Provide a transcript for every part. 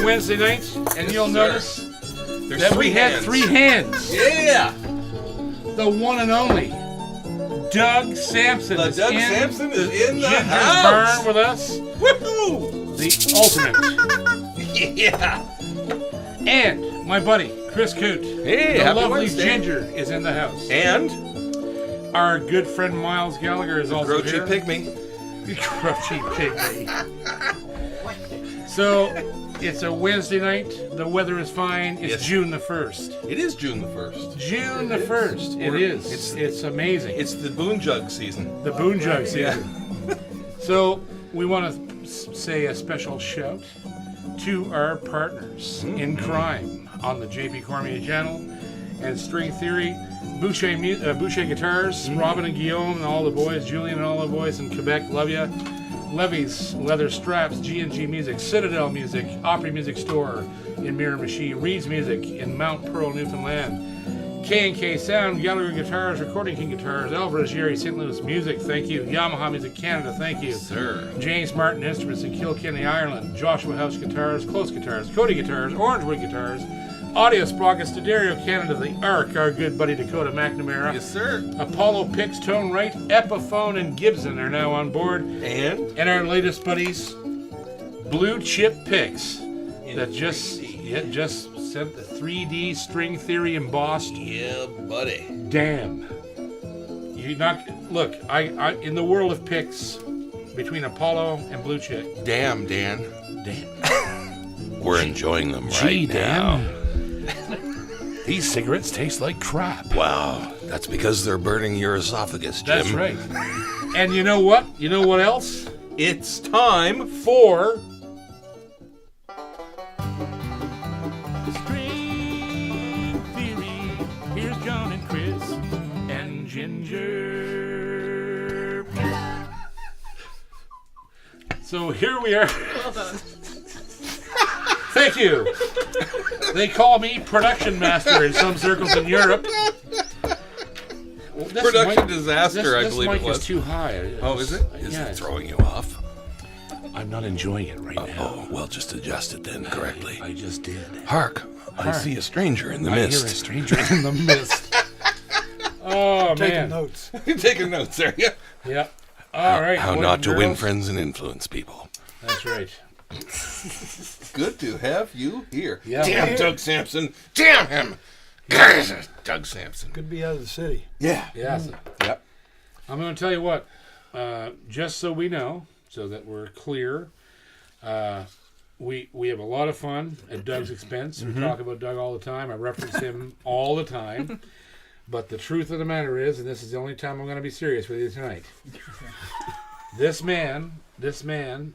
Wednesday night, and you'll notice There's that we had 3 hands. Yeah! The one and only Doug Sampson is in Sampson is in the Ginger's house. Barn with us. Woohoo! The ultimate. Yeah! And my buddy, Chris Coote. Hey, the happy lovely Wednesday. Ginger is in the house. And Our good friend Miles Gallagher is also Grouchy here. Pygmy. Grouchy Pygmy. So, it's a Wednesday night. The weather is fine. It's Yes. June the 1st. It is June the 1st. June the 1st. It is. It's amazing. It's the Boon Jug season. The Boon Jug season. So, we want to say a special shout to our partners in crime on the JP Cormier channel and String Theory, Boucher Guitars, Robin and Guillaume and all the boys, Julian and all the boys in Quebec, love ya. Levy's Leather Straps, G&G Music, Citadel Music, Opry Music Store in Miramichi, Reed's Music in Mount Pearl, Newfoundland, K&K Sound, Gallagher Guitars, Recording King Guitars, Alvarez Jerry, St. Louis Music, thank you, Yamaha Music Canada, thank you, Sir. James Martin Instruments in Kilkenny, Ireland, Joshua House Guitars, Close Guitars, Cody Guitars, Orangewood Guitars, Audio Sprockets, D'Addario Canada, The Arc, our good buddy Dakota McNamara. Yes, sir. Apollo Picks, Tone Right, Epiphone, and Gibson are now on board. And our latest buddies, Blue Chip Picks, that just sent the 3D String Theory embossed. yeah, buddy. Damn. You not look. I in the world of picks between Apollo and Blue Chip. Damn, Dan. Damn. We're enjoying them Gee, right now. Dan. These cigarettes taste like crap. Wow, that's because they're burning your esophagus, Jim. That's right. And you know what? You know what else? It's time For String Theory. Here's John and Chris and Ginger. So here we are. Well done. Thank you. They call me production master in some circles in Europe. Well, this Production mic- disaster, I this believe mic it was. is too high. Oh, is it? Is Yeah, it throwing you off? I'm not enjoying it right now. Oh, well, just adjust it then correctly. I just did. Hark, I Hark. see a stranger in the I hear a mist. stranger in the mist. Oh, Taking man. notes. You're taking notes, are you? Yeah. All right. How boys not and to win girls. friends and influence people. That's right. Good to have you here. Yeah. Damn Doug Sampson. Damn him. Doug Sampson. Could be out of the city. Yeah. Yes. Yep. I'm going to tell you what. Just so we know, so that we're clear, we have a lot of fun at Doug's expense. We talk about Doug all the time. I reference him all the time. But the truth of the matter is, and this is the only time I'm going to be serious with you tonight, this man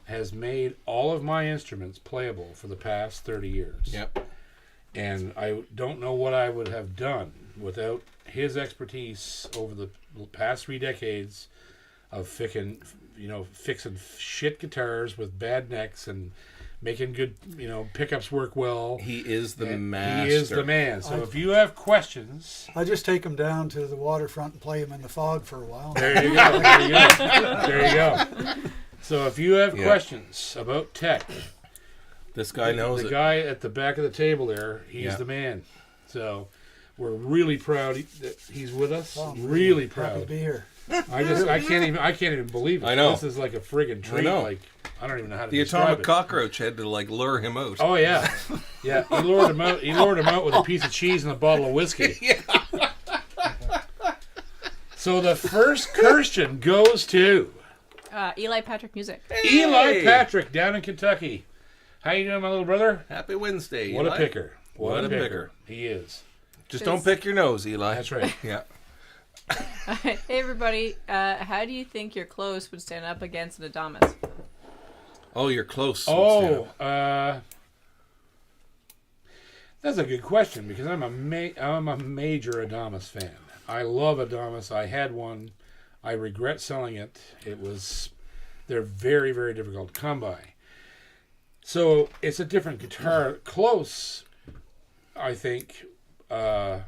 has made all of my instruments playable for the past 30 years. Yep. And I don't know what I would have done without his expertise over the past 3 decades of fixing shit guitars with bad necks and making good, pickups work well. He is the And master. He is the man. So if you have questions, I just take them down to the waterfront and play them in the fog for a while. there you go. There you go. There you go. So if you have Yeah. questions about tech, This guy knows the it. guy at the back of the table there, he's Yeah. the man. So we're really proud that he's with us. Oh, I'm really happy proud. to be here. I can't even believe it. I know. This is like a friggin' treat. know. Like I don't even know how to The describe atomic it. cockroach had to lure him out. Oh yeah, yeah. He lured him out. He lured him out with a piece of cheese and a bottle of whiskey. So the first question goes to Eli Patrick Music. Eli Patrick down in Kentucky. How you doing, my little brother? Happy Wednesday, What Eli. a picker! What a picker. He is. Just don't pick your nose, Eli. That's right. Yeah. Hey everybody, how do you think your clothes would stand up against an Adamas? Oh, you're close. Oh, that's a good question because I'm a major Adamas fan. I love Adamas. I had one. I regret selling it. They're very, very difficult to come by. So it's a different guitar. Close, I think, their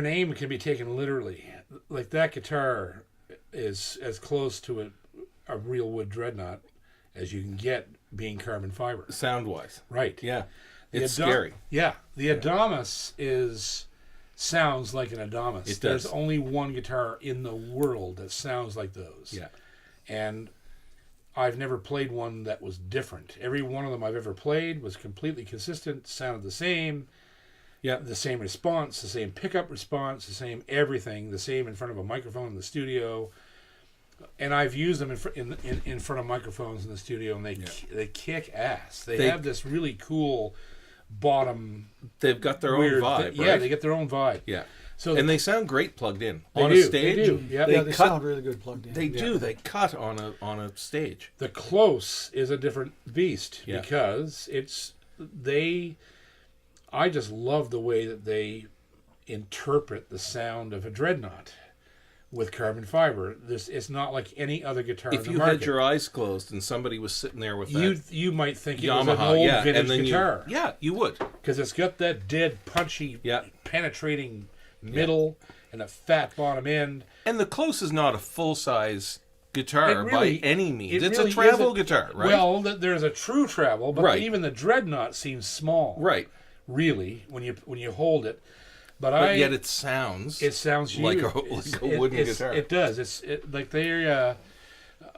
name can be taken literally. Like that guitar is as close to a real wood dreadnought as you can get being carbon fiber. Sound-wise. Right. Yeah. The It's scary. Yeah. The Adamas sounds like an Adamas. It does. There's only one guitar in the world that sounds like those. Yeah. And I've never played one that was different. Every one of them I've ever played was completely consistent, sounded the same. Yeah. The same response, the same pickup response, the same everything, the same in front of a microphone in the studio. And I've used them in front of microphones in the studio, and they kick ass. They have this really cool bottom. They've got their own weird vibe, right? Yeah, they get their own vibe. Yeah. So And they sound great plugged in. They On do, a stage. they do, yeah. They cut- sound really good plugged in. They do. They cut on a stage. the close is a different beast Yeah. because I just love the way that they interpret the sound of a dreadnought with carbon fiber. It's not like any other guitar If in you the market. had your eyes closed and somebody was sitting there with that you might think it was Yamaha, an old yeah, vintage and then guitar you would. because it's got that dead, punchy, Yeah. penetrating middle and a fat bottom end. And the close is not a full size guitar It really- by any means. it It's really a travel isn't. guitar, right? Well, there's a true travel, but Right. even the dreadnought seems small. right. Really, when you hold it. But yet it sounds Like like huge. a wooden guitar. It does. Like they're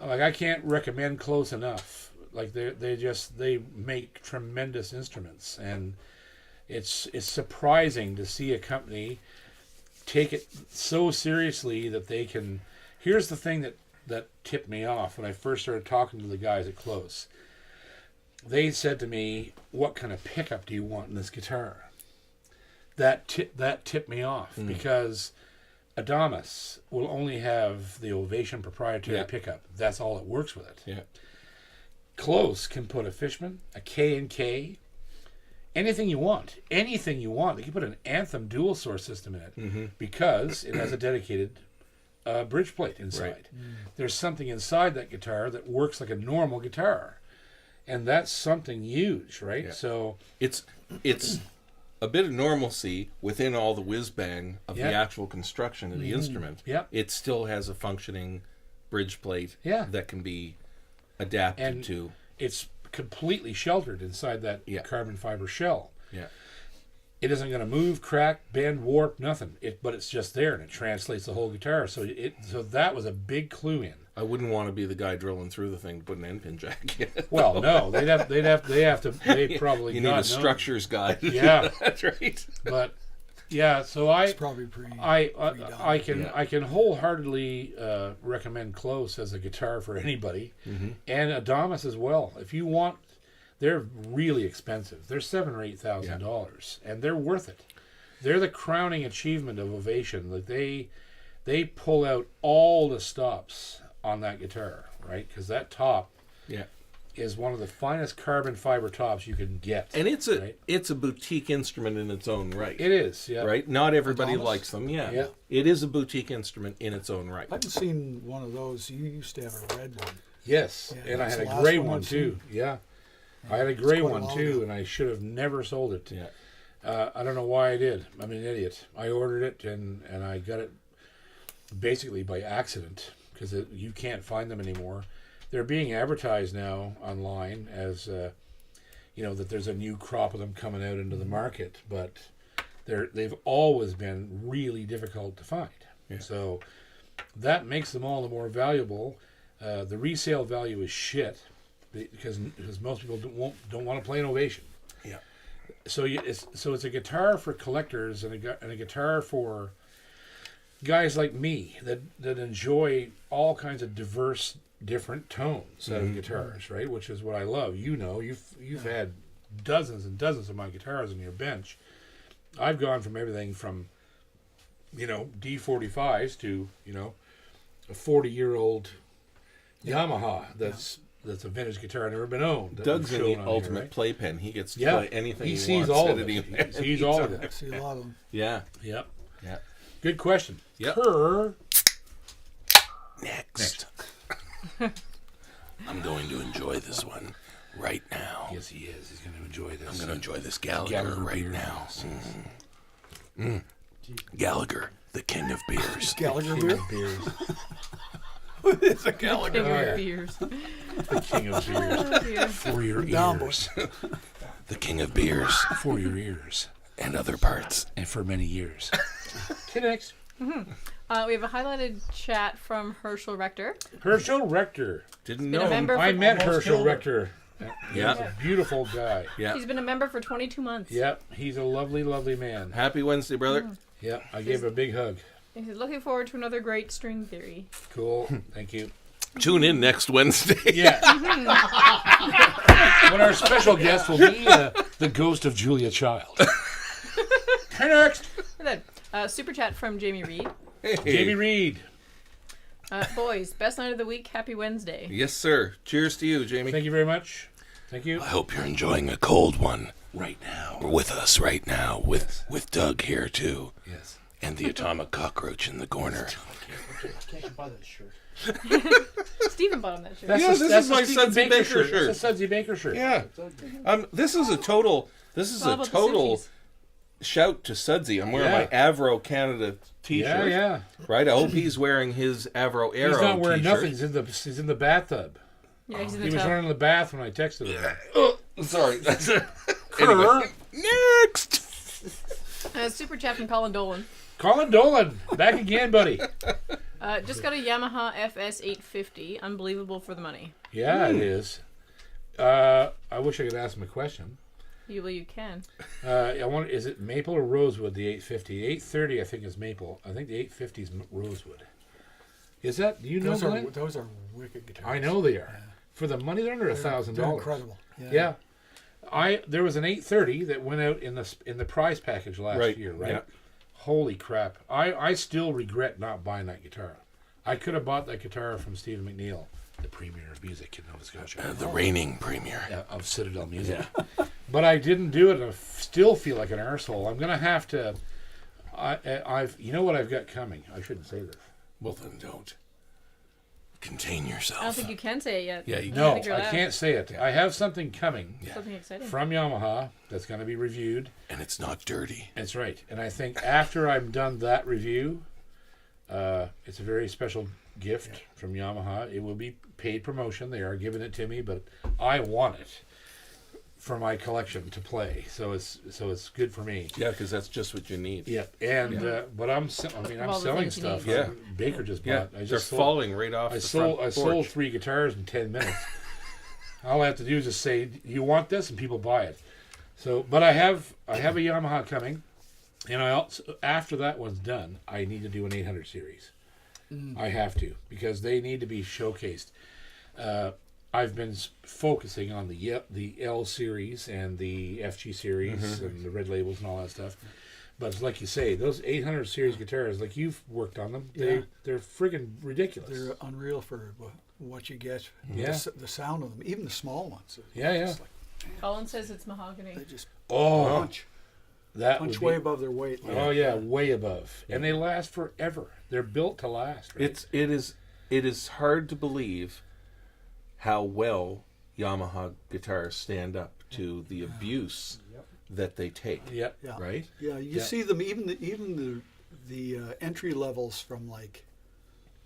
like I can't recommend Close enough. Like they make tremendous instruments, and it's surprising to see a company take it so seriously that they can. Here's the thing that tipped me off when I first started talking to the guys at Close. They said to me, "What kind of pickup do you want in this guitar?" That tipped me off because Adamas will only have the Ovation proprietary pickup. That's all it works with it. Yeah. Close can put a Fishman, a K&K, anything you want. Anything you want. They can put an Anthem dual source system in it because it has a dedicated bridge plate inside. Right. There's something inside that guitar that works like a normal guitar. And that's something huge, right? Yeah. So It's a bit of normalcy within all the whiz bang of Yeah. the actual construction of the instrument. Yeah. It still has a functioning bridge plate Yeah. that can be adapted And to. it's completely sheltered inside that Yeah. carbon fiber shell. Yeah. It isn't going to move, crack, bend, warp, nothing. But it's just there, and it translates the whole guitar. So that was a big clue in. I wouldn't want to be the guy drilling through the thing to put an end pin jack in. Well, no, they probably You need God a knows. structures guy. Yeah. That's right. But yeah, so It's probably pretty. I can Yeah. I can wholeheartedly recommend Close as a guitar for anybody, and Adamas as well. If you want, they're really expensive. They're $7,000 or $8,000, and they're worth it. They're the crowning achievement of Ovation. Like they pull out all the stops on that guitar, right? Because that top Yeah. is one of the finest carbon fiber tops you can get. And it's right? a boutique instrument in its own right. It is, yeah. Right? Not everybody Adamas? likes them. Yeah. Yeah. It is a boutique instrument in its own right. I haven't seen one of those. You used to have a red one. Yes, Yeah, and I that's had the a last gray one one I've too. seen. Yeah, I had a gray quite a one while too, ago. and I should have never sold it. Yeah. I don't know why I did. I'm an idiot. I ordered it and I got it basically by accident because you can't find them anymore. They're being advertised now online as that there's a new crop of them coming out into the market, but they've always been really difficult to find. Yeah. So that makes them all the more valuable. The resale value is shit because most people don't want to play an Ovation. Yeah. So it's a guitar for collectors and a guitar for guys like me that enjoy all kinds of diverse, different tones out of guitars, right? Which is what I love. You've had dozens and dozens of my guitars on your bench. I've gone from everything from D45s to a 40-year-old Yamaha that's a vintage guitar never been owned. that Doug's we've in the shown on here, ultimate right? playpen. He gets to Yeah, play anything he he sees wants. all at of any it. time. He sees all of I it. see a lot of them. Yeah. Yep. Yeah. Good question. Yep. Kerr. Next. I'm going to enjoy this one right now. Yes, he is. He's going to enjoy this. I'm going to enjoy this Gallagher, Gallagher right beer. now. Gallagher, the king of beers. Gallagher beer. Beers. It's a Gallagher. King yeah. of beers. The king of beers. Oh, dear. For your Down, ears. The king of beers For your ears. and other parts. And for many years. Okay, next. We have a highlighted chat from Herschel Rector. Herschel Rector. Didn't Been a know. member I for, met almost Herschel killed her. Rector. Yeah. He's a beautiful guy. Yeah. He's been a member for 22 months. Yep, he's a lovely, lovely man. Happy Wednesday, brother. Yep, I gave him a big hug. He's looking forward to another great string theory. Cool, thank you. Tune in next Wednesday. Yeah. When our special guest will be the ghost of Julia Child. Okay, next. And then, super chat from Jamie Reed. Hey. Jamie Reed. Boys, best night of the week. Happy Wednesday. Yes, sir. Cheers to you, Jamie. Thank you very much. Thank you. I hope you're enjoying a cold one. Right now. We're with us right now with Doug here too, Yes. and the atomic cockroach in the corner. Can't buy that shirt. Stephen bought him that shirt. That's Yeah, a, this that's is a my Stephen Sudsy Baker shirt. That's a Sudsy Baker shirt. Yeah. This is a total. This is All a about the total Sukies. shout to Sudsy. I'm wearing Yeah. my Avro Canada T-shirt. Yeah. Right. I hope he's wearing his Avro Aero He's not wearing T-shirt. nothing. He's in the bathtub. Yeah, he's in He the was tub. running in the bath when I texted him. Sorry. Anyway. Next. Super chat from Colin Dolan. Colin Dolan, back again, buddy. Just got a Yamaha FS 850. Unbelievable for the money. Yeah, it is. I wish I could ask him a question. You can. I wonder, is it maple or rosewood? The 850, 830, I think is maple. I think the 850 is rosewood. Is that? Do you know, Glenn? Those are wicked guitars. I know they are. For the money, they're under $1,000. They're incredible. Yeah. There was an 830 that went out in the prize package last year, right? Yeah. Holy crap! I still regret not buying that guitar. I could have bought that guitar from Stephen McNeil, the premier of music in Nova Scotia. The reigning premier. Of Citadel Music. But I didn't do it, and I still feel like an arsehole. I'm gonna have to. You know what I've got coming? I shouldn't say this. Well, then don't. Contain I don't yourself. think you can say it yet. Yeah, you No, think you're I allowed. can't say it. I have something coming Something exciting. from Yamaha that's going to be reviewed. And it's not dirty. That's right. And I think after I'm done that review, it's a very special gift from Yamaha. It will be paid promotion. They are giving it to me, but I want it for my collection to play. So it's good for me. Yeah, because that's just what you need. Yeah, and but I'm Of all the selling things you stuff. need. Yeah. Baker just Yeah, bought. I they're just falling right off I the sold front sold porch. 3 guitars in 10 minutes. All I have to do is just say, "You want this?" and people buy it. So, but I have a Yamaha coming, and I also after that one's done, I need to do an 800 series. I have to because they need to be showcased. I've been focusing on the L series and the FG series and the red labels and all that stuff. But it's like you say, those 800 series guitars, like you've worked on them, they're friggin' ridiculous. They're unreal for what you get. Yeah. The sound of them, even the small ones. Yeah. It's like, Colin says it's mahogany. they just Oh, punch that would be, way above their weight. oh yeah, way above, and they last forever. They're built to last. Right? It is hard to believe how well Yamaha guitars stand up to the abuse that they take. Yeah. Yeah. Right? Yeah, you see them even the entry levels from like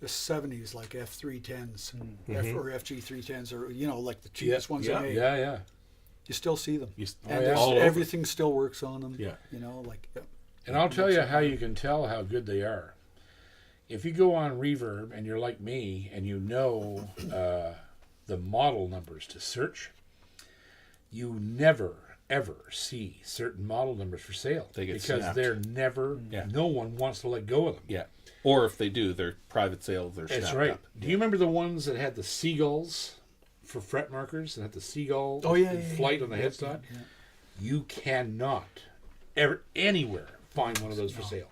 the 70s, like F310s or FG310s, or like the cheapest ones they made. Yeah. You still see them, and yeah. there's- All over. everything still works on them. Yeah. And I'll tell you how you can tell how good they are. If you go on Reverb and you're like me and you know the model numbers to search, you never ever see certain model numbers for sale They get because snapped. they're never. Yeah. No one wants to let go of them. Yeah. Or if they do, they're private sale, they're That's snapped right. up. Do you remember the ones that had the seagulls for fret markers and had the seagull flight on the headstock? Yeah. You cannot ever anywhere find one of those for sale.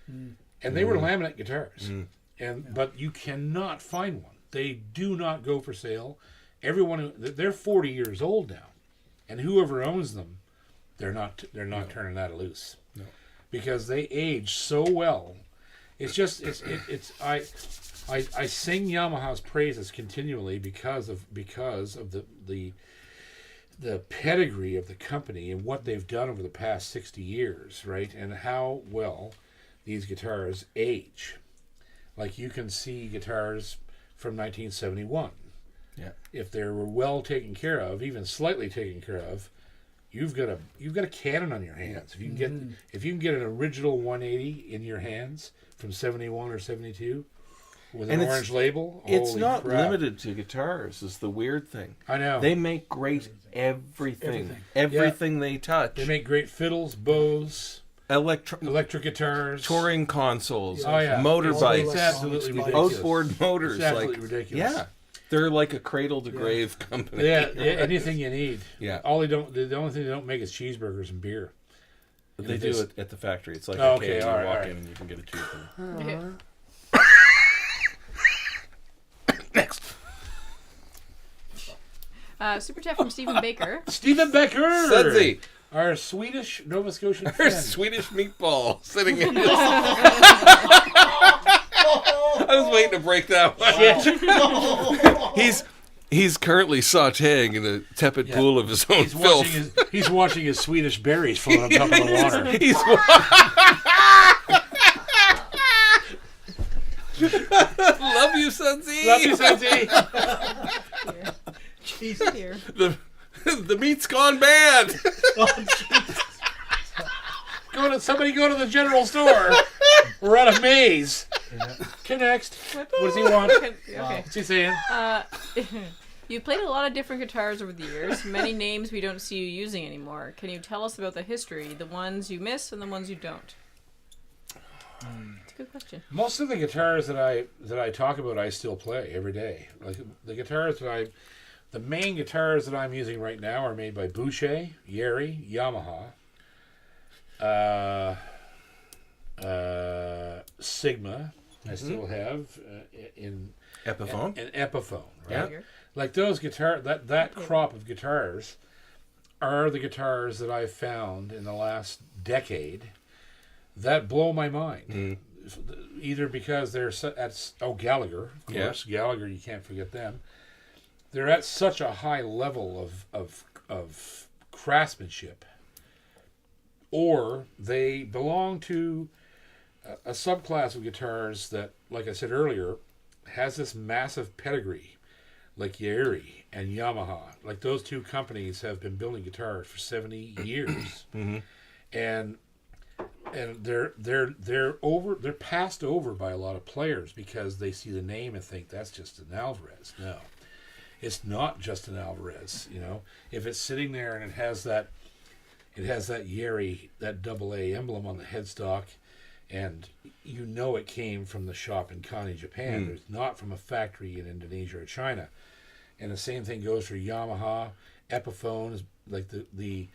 And they were laminate guitars. But you cannot find one. They do not go for sale. Everyone they're 40 years old now. And whoever owns them, they're not turning that loose. No. Because they age so well. It's just I sing Yamaha's praises continually because of the pedigree of the company and what they've done over the past 60 years, right? And how well these guitars age. Like you can see guitars from 1971. Yeah. If they were well taken care of, even slightly taken care of, you've got a cannon on your hands. If you can get an original 180 in your hands from 71 or 72 with an orange label, It's holy not crap. limited to guitars. Is the weird thing. I know. They make great everything. Everything they touch. They make great fiddles, bows, electric guitars, touring consoles, Oh, yeah. motorbikes, It's absolutely ridiculous. outboard motors. It's absolutely like, ridiculous. Yeah, they're like a cradle to grave company. Yeah, anything you need. Yeah. The only thing they don't make is cheeseburgers and beer. They do it at the factory. It's like Oh, okay, okay, you all right, walk all right. in and you can get a cheeseburger. Okay. Next. Super chat from Stephen Baker. Stephen Becker! Sudsy, Our Swedish Nova Scotian our friend. Swedish meatball sitting in his... I was waiting to break that one. He's currently sautéing in a tepid pool of his own filth. He's watching his Swedish berries float on top of the water. He's love you, Sudsy. Love you, Santi. Here. The meat's gone bad. Somebody go to the general store. We're at a maze. Next. What does he want? Okay. What's he saying? You played a lot of different guitars over the years. Many names we don't see you using anymore. Can you tell us about the history, the ones you miss and the ones you don't? It's a good question. Most of the guitars that I talk about, I still play every day. Like the guitars the main guitars that I'm using right now are made by Boucher, Yeri, Yamaha, Sigma. I still have in Epiphone. an Epiphone, Yeah. right? Like those that crop of guitars are the guitars that I've found in the last decade that blow my mind. Either because they're at Gallagher, of course. Gallagher, you can't forget them. They're at such a high level of craftsmanship, or they belong to a subclass of guitars that, like I said earlier, has this massive pedigree, like Yeri and Yamaha. Like those two companies have been building guitars for 70 years, and they're passed over by a lot of players because they see the name and think that's just an Alvarez. No, it's not just an Alvarez. You know, if it's sitting there and it has that Yeri, that AA emblem on the headstock, and you know it came from the shop in Kani, Japan. It's not from a factory in Indonesia or China. And the same thing goes for Yamaha. Epiphones, like the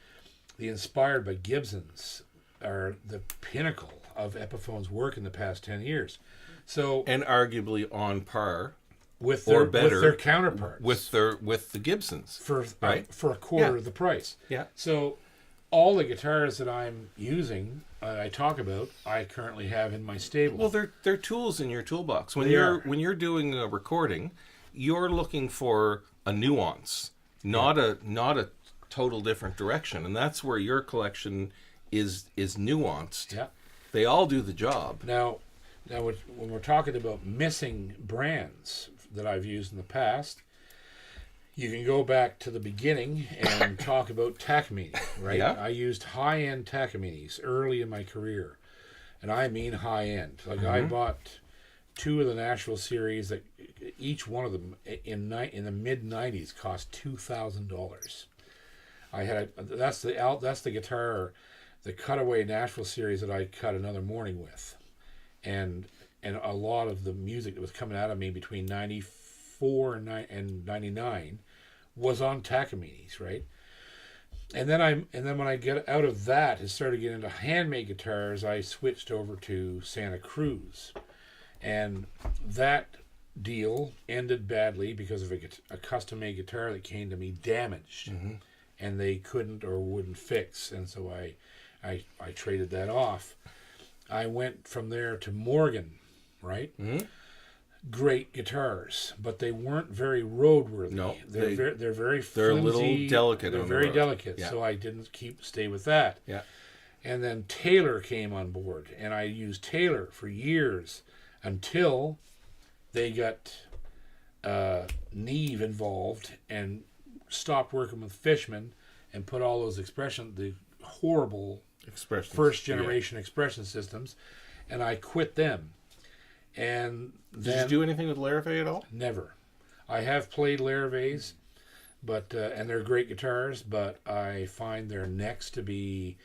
inspired by Gibsons, are the pinnacle of Epiphone's work in the past 10 years. So, And arguably on par with or their, better with their counterparts, with the Gibsons. for right? for a quarter Yeah. of the price. Yeah. So all the guitars that I'm using, I talk about, I currently have in my stable. Well, they're tools in your toolbox. When They are. when you're doing a recording, you're looking for a nuance, not a total different direction, and that's where your collection is nuanced. Yeah. They all do the job. Now, when we're talking about missing brands that I've used in the past, you can go back to the beginning and talk about Takamine, right? Yeah. I used high-end Takaminis early in my career, and I mean high-end. Like I bought two of the Nashville series that each one of them in the mid-90s cost $2,000. I had that's the guitar, the Cutaway Nashville series that I cut Another Morning with, and a lot of the music that was coming out of me between 94 and 99 was on Takaminis, right? And then when I get out of that and started getting into handmade guitars, I switched over to Santa Cruz, and that deal ended badly because of a custom-made guitar that came to me damaged, and they couldn't or wouldn't fix, and so I traded that off. I went from there to Morgan, right? Great guitars, but they weren't very roadworthy. No, they're very they're a little flimsy, delicate They're on the very road. delicate, Yeah. so I didn't stay with that. Yeah. And then Taylor came on board, and I used Taylor for years until they got Neve involved and stopped working with Fishman and put all those the horrible Expressions. first generation expression systems, and I quit them. And Did then you do anything with Larrivee at all? never. I have played Larave's, but and they're great guitars, but I find their necks to be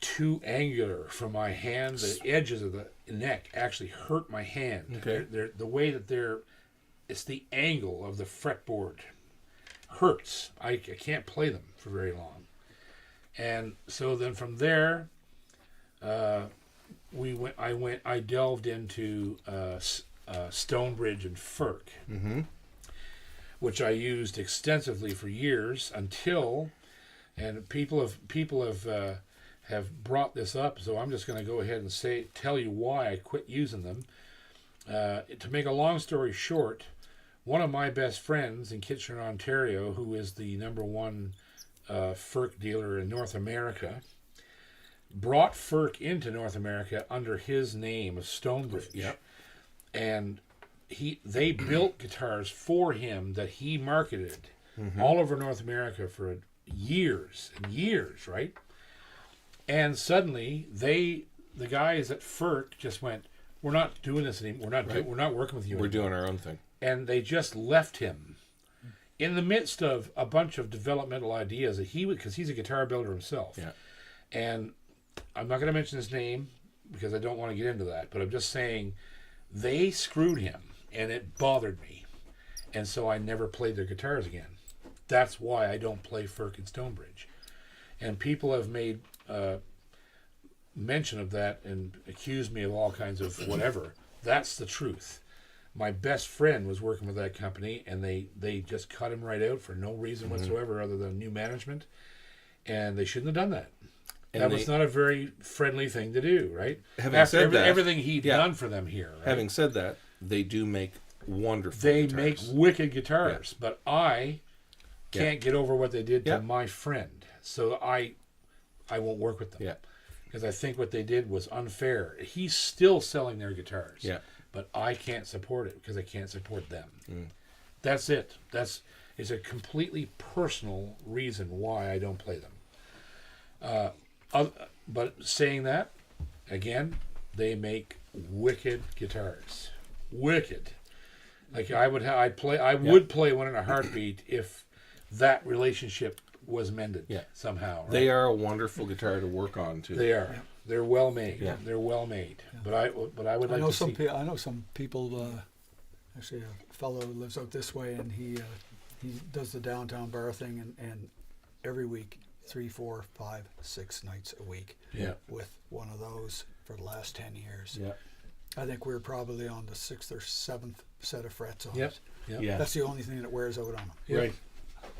too angular for my hand. The edges of the neck actually hurt my hand. Okay. They're the way that it's the angle of the fretboard hurts. I can't play them for very long. And so then from there, I delved into Stonebridge and Firk, which I used extensively for years until, and people have brought this up, so I'm just going to go ahead and tell you why I quit using them. To make a long story short, one of my best friends in Kitchener, Ontario, who is the #1 Firk dealer in North America, brought Firk into North America under his name of Stonebridge. Yep. And they built guitars for him that he marketed all over North America for years and years, right? And suddenly the guys at Firk just went, "We're not doing this anymore. We're not working with you. We're anymore." doing our own thing. And they just left him in the midst of a bunch of developmental ideas that because he's a guitar builder himself. Yeah. And I'm not going to mention his name because I don't want to get into that, but I'm just saying they screwed him, and it bothered me. And so I never played their guitars again. That's why I don't play Firk and Stonebridge. And people have made mention of that and accused me of all kinds of whatever. That's the truth. My best friend was working with that company, and they just cut him right out for no reason whatsoever other than new management, and they shouldn't have done that. And that was not a very friendly thing to do, right? Having After said that, everything he'd done for them here. Right? Having said that, they do make wonderful They guitars. make wicked guitars, but I can't get over what they did to my friend, so I won't work with them. Yeah. Because I think what they did was unfair. He's still selling their guitars. Yeah. But I can't support it because I can't support them. That's it. It's a completely personal reason why I don't play them. But saying that, again, they make wicked guitars. Wicked. Like I would play one in a heartbeat if that relationship was mended somehow. Right? They are a wonderful guitar to work on too. They are. They're well made. Yeah. They're well made. But I would like to see. I know some people. Actually, a fellow who lives out this way, and he does the downtown bar thing, and every week, 3, 4, 5, 6 nights a week. Yeah. With one of those for the last 10 years. Yeah. I think we're probably on the 6th or 7th set of frets on Yep. it. Yep. Yeah. That's the only thing that wears out on them. Right.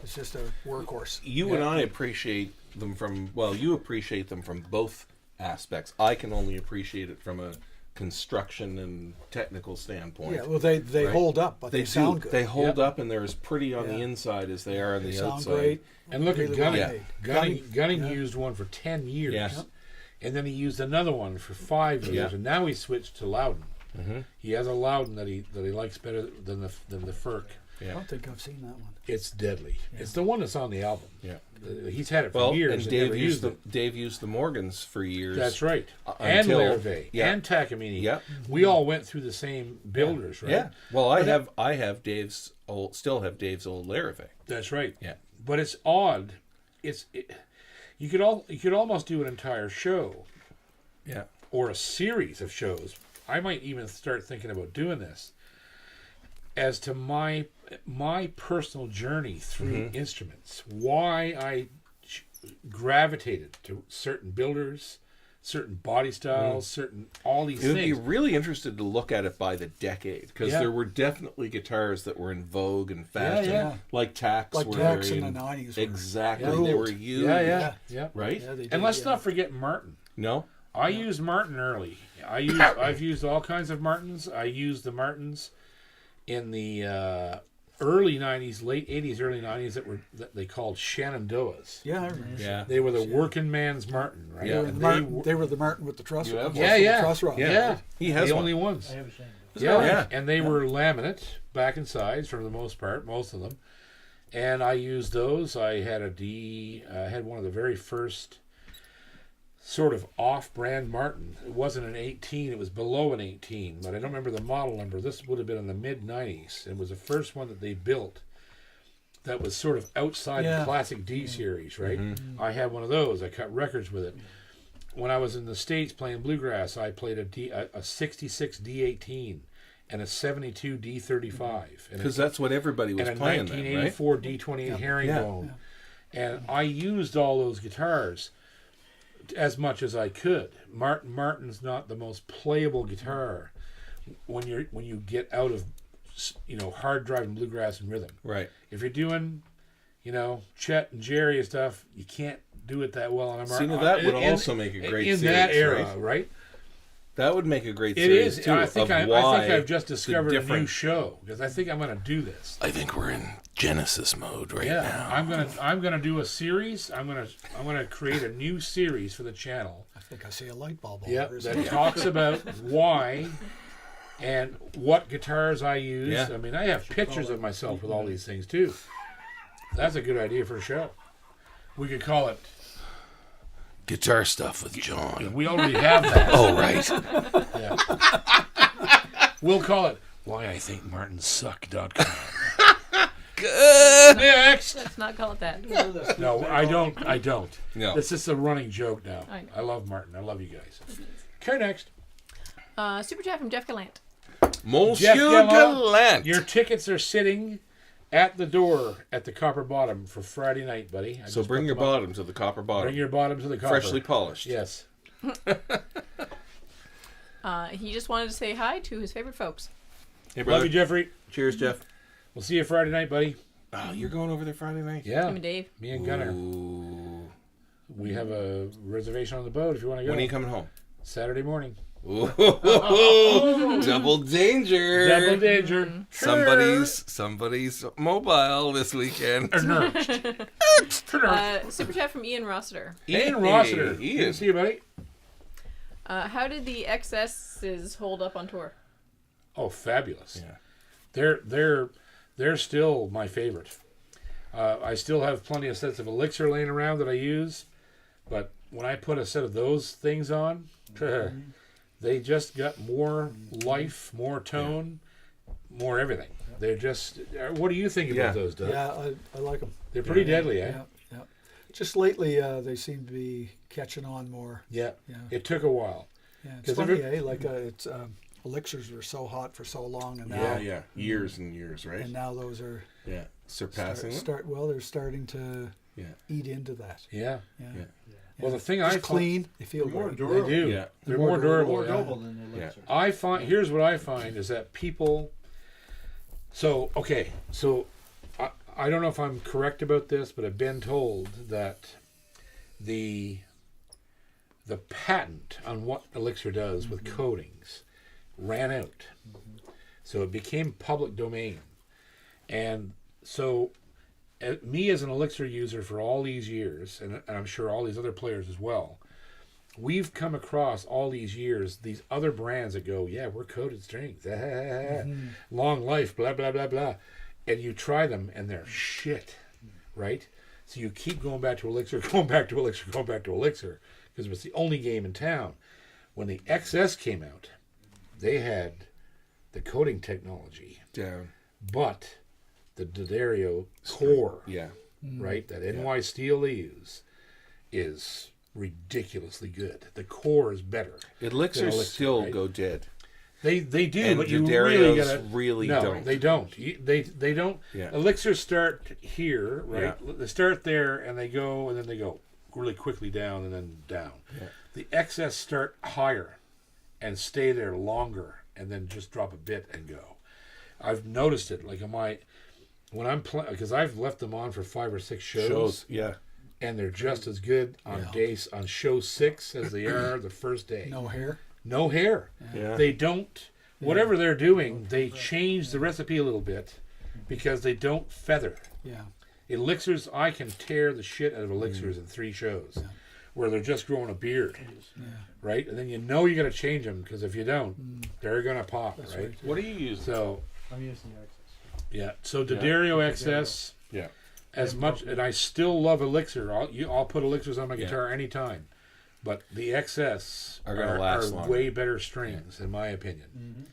It's just a workhorse. You and I appreciate them you appreciate them from both aspects. I can only appreciate it from a construction and technical standpoint. Yeah, well, they Right. hold up, but they sound good. They hold up, and they're as pretty on the Yeah. inside as they are on They the sound outside. great. And look Really at Gunning. well made. Gunning yeah. used one for 10 years. Yes. Yep. And then he used another one for 5 years. Yeah. And now he switched to Loudon. He has a Loudon that he likes better than the Firk. I don't think I've seen that one. It's deadly. It's the one that's on the album. Yeah. He's had it for years. and Dave used Dave used the Morgans for years. That's right. And until- Larave's and Takamine. Yeah. We all went through the same builders, right? Yeah. Well, I have Dave's old Larave's. That's right. Yeah. But it's odd. You could almost do an entire show Yeah. or a series of shows. I might even start thinking about doing this as to my personal journey through instruments. Why I gravitated to certain builders, certain body styles, certain all these It would be things. really interested to look at it by the decade, because Yeah. there were definitely guitars that were in vogue and fashion, yeah. like Tacks. Like were Tacks very in the 90s were Exactly, Yeah. they were used. Yeah. Right. Yeah, they did, And let's yeah. not forget Martin. No. I used Martin early. I've used all kinds of Martins. I used the Martins in the early 90s, late 80s, early 90s that they called Shenandoahs. Yeah, I remember. Yeah. They were the working man's Martin, right? Yeah. And They were the Martin with the truss You rod. have Yeah. The truss rod. Yeah. He has the one. only ones. Yeah, and they were laminate back and sides for the most part, most of them. And I used those. I had I had one of the very first sort of off-brand Martin. It wasn't an 18, it was below an 18, but I don't remember the model number. This would have been in the mid-90s. It was the first one that they built that was sort of outside the classic D series, right? I had one of those. I cut records with it. When I was in the States playing bluegrass, I played a 66 D18 and a 72 D35. Because that's what everybody was playing and a then, right? 1984 D28 herringbone. And I used all those guitars as much as I could. Martin's not the most playable guitar when you get out of hard driving bluegrass and rhythm. Right. If you're doing Chet and Jerry and stuff, you can't do it that well on a Martin. See, now that would also make a great in series, that era, right? That would make a great It series is. too. I think I've just discovered a new different- show because I think I'm going to do this. I think we're in Genesis mode right now. I'm gonna do a series. I'm gonna create a new series for the channel. I think I see a light bulb. That talks about why and what guitars I use. Yeah. I mean, I have pictures of myself with all these things too. That's a good idea for a show. We could call it. Guitar stuff with John. We already have that. Oh, right. Yeah. We'll call it Why I Think Martins Suck.com. Good. Next. Let's not call it that. No, I don't. No. It's just a running joke now. I know. I love Martin. I love you guys. Okay, next. Super chat from Jeff Gallant. Monsieur Gallant, Gallant. your tickets are sitting at the door at the Copper Bottom for Friday night, buddy. So bring your bottom to the copper bottom. Bring your bottom to the copper. Freshly polished. Yes. He just wanted to say hi to his favorite folks. Hey, Love brother. you, Jeffrey. Cheers, Jeff. We'll see you Friday night, buddy. Oh, you're going over there Friday night? Yeah. Him and Dave. Me and Gunnar. Ooh. We have a reservation on the boat if you want to go. When are you coming home? Saturday morning. Ooh. Double danger. Double danger. Somebody's mobile this weekend. Super chat from Ian Rossiter. Ian Rossiter. Ian. Good to see you, buddy. How did the XSs hold up on tour? Oh, fabulous. Yeah. They're still my favorite. I still have plenty of sets of Elixir laying around that I use, but when I put a set of those things on, they just got more life, more tone, more everything. They're just. What do you think about those, Doug? Yeah, I like them. They're pretty deadly, eh? Yeah. Just lately, they seem to be catching on more. Yeah. Yeah. It took a while. Yeah, it's 'Cause funny, it's elixirs were so hot for so long, and now Years and years, right? and now those are Surpassing them? they're starting to eat into that. Yeah. Yeah. Well, the thing Just I clean. They feel More good. durable. They do. Yeah. They're more durable. More yeah. durable than the elixir. I find here's what I find is that people. So I don't know if I'm correct about this, but I've been told that the patent on what Elixir does with coatings ran out, so it became public domain, and so me as an Elixir user for all these years, and I'm sure all these other players as well. We've come across all these years these other brands that go, yeah, we're coated strings, long life, blah blah blah blah, and you try them and they're shit, right? So you keep going back to Elixir, going back to Elixir, going back to Elixir, because it was the only game in town. When the XS came out, they had the coating technology Down. but the D'Addario core, Yeah. right, that NY steel they use is ridiculously good. The core is better. Elixirs Elixir, still right? go dead. They do, And but you D'Addarios really gotta really no, don't. they don't. They don't. Yeah. Elixirs start here, right? They start there and they go and then they go really quickly down and then down. Yeah. The XS start higher and stay there longer and then just drop a bit and go. I've noticed it like when I'm playing, because I've left them on for 5 or 6 shows. Yeah. And they're just as good on on show 6 as they are the first day. No hair. No hair. Yeah. They don't. Whatever they're doing, they change the recipe a little bit because they don't feather. Yeah. Elixirs, I can tear the shit out of elixirs in 3 shows. where they're just growing a beard, right? And then you know you got to change them because if you don't, they're gonna pop, right? What are you using? So I'm using the Access. yeah, so D'Addario XS. Yeah. As much, and I still love Elixir. I'll put Elixirs on my guitar anytime, but the XS Are gonna last longer. way better strings, in my opinion.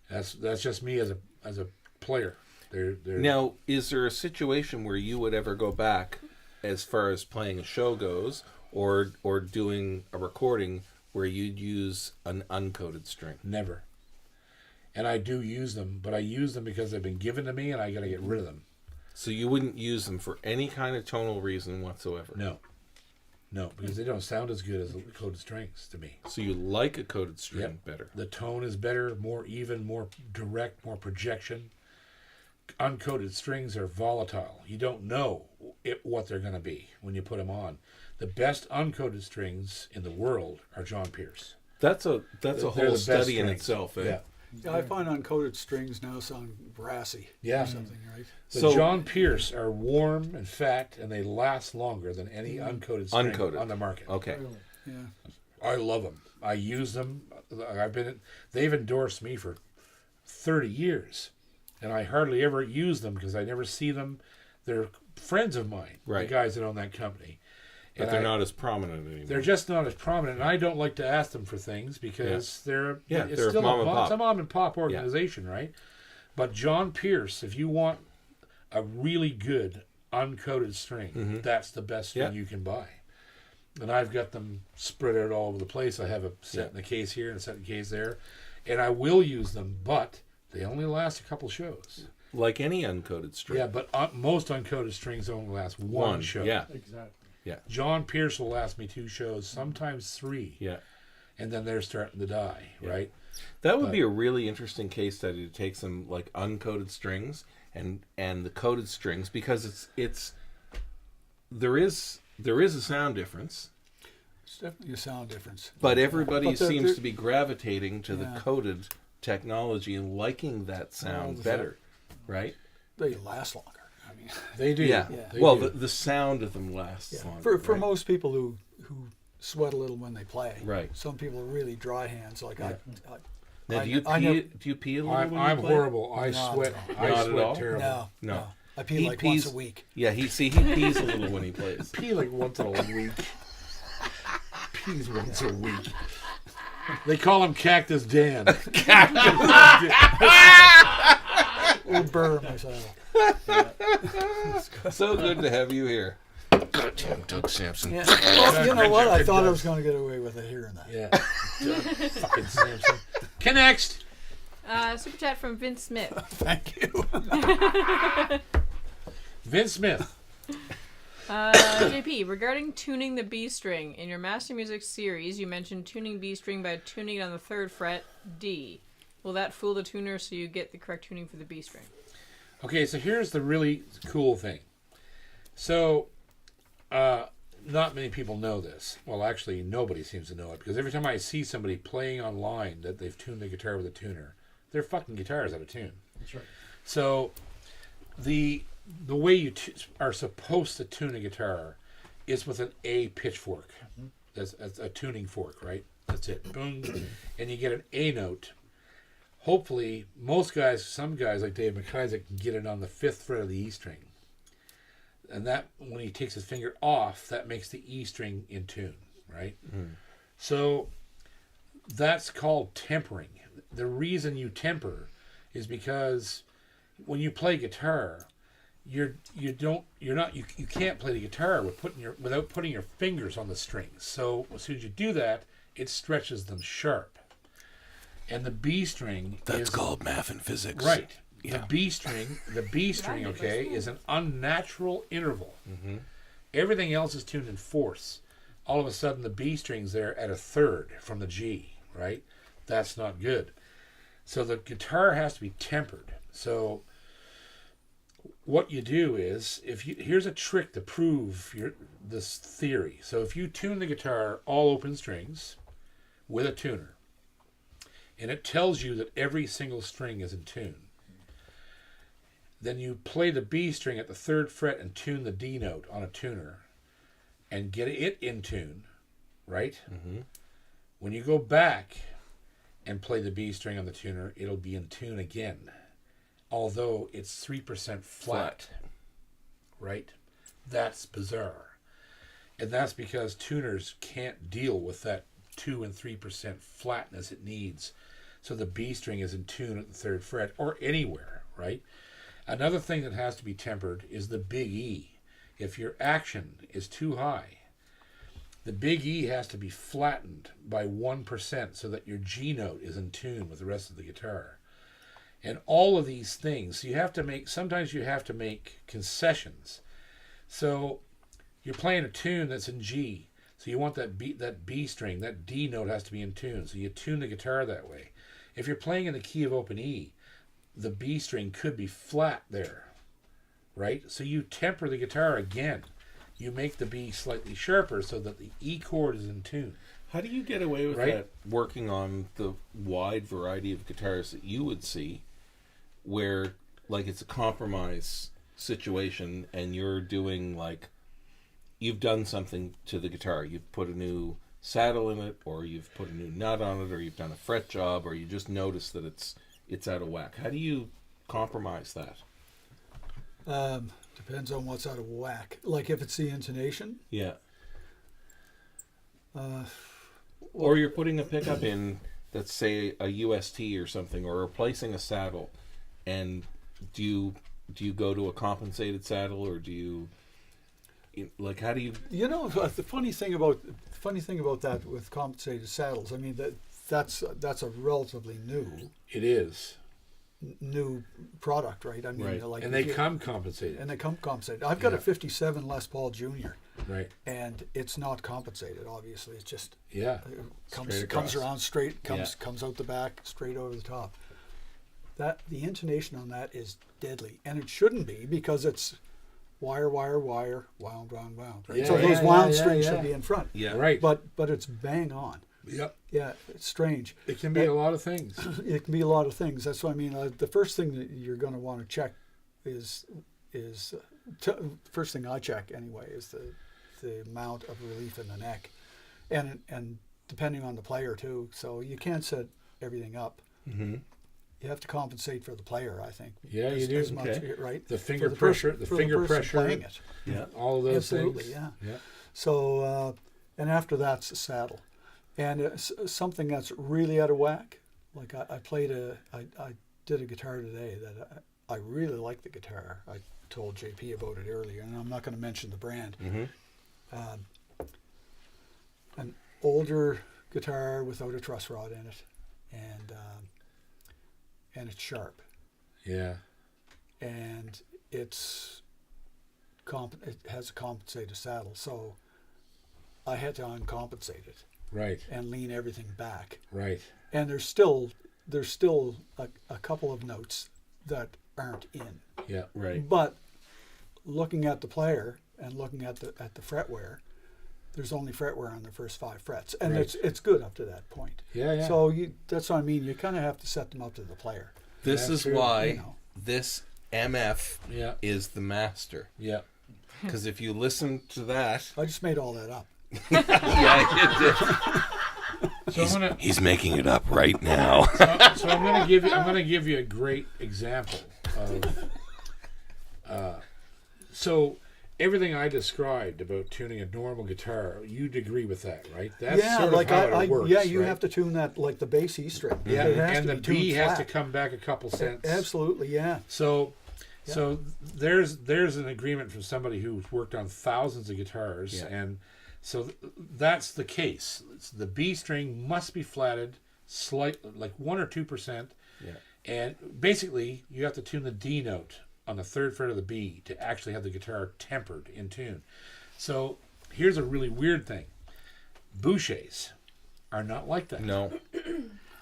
That's just me as a player. They're Now, is there a situation where you would ever go back, as far as playing a show goes, or doing a recording where you'd use an uncoated string? never. And I do use them, but I use them because they've been given to me, and I got to get rid of them. So you wouldn't use them for any kind of tonal reason whatsoever? No, because they don't sound as good as the coated strings to me. So you like a coated string Yep. better? The tone is better, more even, more direct, more projection. Uncoated strings are volatile. You don't know what they're going to be when you put them on. The best uncoated strings in the world are John Pierce. That's a They're whole the best study in strings. itself, eh? Yeah. Yeah, I find uncoated strings now sound brassy. Yeah. Or something, right? The So- John Pierce are warm and fat, and they last longer than any uncoated string Uncoated. on the market. Okay. Really? Yeah. I love them. I use them. They've endorsed me for 30 years, and I hardly ever use them because I never see them. They're friends of mine, Right. the guys that own that company. But And they're not as prominent anymore. They're just not as prominent, and I don't like to ask them for things because Yeah, it's they're still mom and pop. it's a mom and pop organization, right? But John Pierce, if you want a really good uncoated string, that's the best string Yeah. you can buy. And I've got them spread out all over the place. I have a set in the case here and a set in the case there, and I will use them, but they only last a couple shows. Like any uncoated string. Yeah, but most uncoated strings only last one show. Yeah. Exactly. John Pierce will last me 2 shows, sometimes 3. Yeah. And then they're starting to die, right? That would be a really interesting case study to take some like uncoated strings and the coated strings, because it's there is a sound difference, It's definitely a sound difference. but everybody But seems to be gravitating to the Yeah. coated technology and liking that sound better, right? They last longer. I mean, They do. Yeah. They Well, do. the sound of them lasts longer. for right? most people who sweat a little when they play. Right. Some people are really dry hands. Like Now, do you pee? I never- Do you pee a little when I'm you play? horrible. I Not sweat. at I Not at sweat all? terrible. no, No. I pee He like pees- once a week. Yeah, he pees a little when he plays. Pee like once in a week. Pees once a week. They call him Cactus Dan. Or burn myself. So good to have you here. Goddamn Doug Sampson. Yeah. Well, you know what? I thought I was going to get away with it here and there. Yeah. Fucking Sampson. Next. Super chat from Vince Smith. Thank you. Vince Smith. JP, regarding tuning the B string, in your Master Music series, you mentioned tuning B string by tuning it on the 3rd fret D. Will that fool the tuner so you get the correct tuning for the B string? Okay, so here's the really cool thing. So, not many people know this. Well, actually, nobody seems to know it, because every time I see somebody playing online that they've tuned the guitar with a tuner, their fucking guitar's out of tune. That's right. So, the way you are supposed to tune a guitar is with an A pitchfork. That's a tuning fork, right? That's it. Boom. And you get an A note. Hopefully, some guys like Dave McIsaac can get it on the 5th fret of the E string. And that, when he takes his finger off, that makes the E string in tune, right? So, that's called tempering. The reason you temper is because when you play guitar, you can't play the guitar without putting your fingers on the strings. So as soon as you do that, it stretches them sharp. And the B string is called math and physics. right. Yeah. The B string, okay, is an unnatural interval. Everything else is tuned in fourths. All of a sudden, the B string's there at a 3rd from the G, right? That's not good. So the guitar has to be tempered. So what you do is, here's a trick to prove this theory. So if you tune the guitar all open strings with a tuner, and it tells you that every single string is in tune, then you play the B string at the 3rd fret and tune the D note on a tuner and get it in tune, right? When you go back and play the B string on the tuner, it'll be in tune again, although it's 3% flat, right? That's bizarre. And that's because tuners can't deal with that 2 and 3% flatness it needs. So the B string is in tune at the 3rd fret or anywhere, right? Another thing that has to be tempered is the big E. If your action is too high, the big E has to be flattened by 1% so that your G note is in tune with the rest of the guitar. And all of these things, sometimes you have to make concessions. So you're playing a tune that's in G, so you want that B string, that D note has to be in tune, so you tune the guitar that way. If you're playing in the key of open E, the B string could be flat there, right? So you temper the guitar again. You make the B slightly sharper so that the E chord is in tune. How do you get away with Right? that working on the wide variety of guitars that you would see where like it's a compromise situation and you're doing like you've done something to the guitar. You've put a new saddle in it, or you've put a new nut on it, or you've done a fret job, or you just notice that it's out of whack. How do you compromise that? Depends on what's out of whack. Like if it's the intonation. Yeah. Or you're putting a pickup in that's say a UST or something, or replacing a saddle, and do you go to a compensated saddle, or do you like how do you? You know, the funny thing about that with compensated saddles. I mean that's a relatively new product, right? I mean, Right. like And they come compensated. and they come compensated. I've got Yeah. a '57 Les Paul Jr. Right. and it's not compensated. Obviously, it's just Yeah. comes Straight across. around straight, Yeah. comes out the back, straight over the top. That the intonation on that is deadly, and it shouldn't be because it's wire, wire, wire, wound, wound, wound. Right? Yeah, So yeah, those yeah, wound yeah, strings yeah. should be in front. Yeah. Right. But it's bang on. Yep. Yeah, it's strange. It can be a lot of things. It can be a lot of things. That's what I mean. The first thing that you're going to want to check is first thing I check anyway is the amount of relief in the neck, and depending on the player too. So you can't set everything up. Mm-hmm. You have to compensate for the player, I think. Yeah, you do. As much, Okay. right? The For finger person- pressure, the for finger person pressure, playing it. Yeah. all of those Absolutely, things. yeah. Yeah. So, and after that's the saddle, and something that's really out of whack. Like I did a guitar today that I really like the guitar. I told JP about it earlier, and I'm not going to mention the brand. Mm-hmm. An older guitar without a truss rod in it, and it's sharp, Yeah. and it has a compensated saddle. So I had to uncompensate it Right. and lean everything back. Right. And there's still a couple of notes that aren't in. Yeah. Right. But looking at the player and looking at the fretwear, there's only fretwear on the first 5 frets, and Right. it's good up to that point. Yeah. Yeah. So that's what I mean. You kind of have to set them up to the player. This Yeah, is true. why You know. this MF Yeah. is the master. Yeah. Because if you listen to that, I just made all that up. yeah, you did. So I'm gonna He's making it up right now. so I'm gonna give you a great example of so everything I described about tuning a normal guitar, you'd agree with that, right? That's yeah, sort like of how it works. yeah, you right? have to tune that like the bass E string. Yeah, It has and to the be tuned B has to flat. come back a couple cents. Absolutely, yeah. So there's an agreement from somebody who's worked on thousands of guitars, Yeah. and so that's the case. The B string must be flatted slightly, like 1 or 2%, Yeah. and basically you have to tune the D note on the 3rd fret of the B to actually have the guitar tempered in tune. So here's a really weird thing: Bouchers are not like that. No,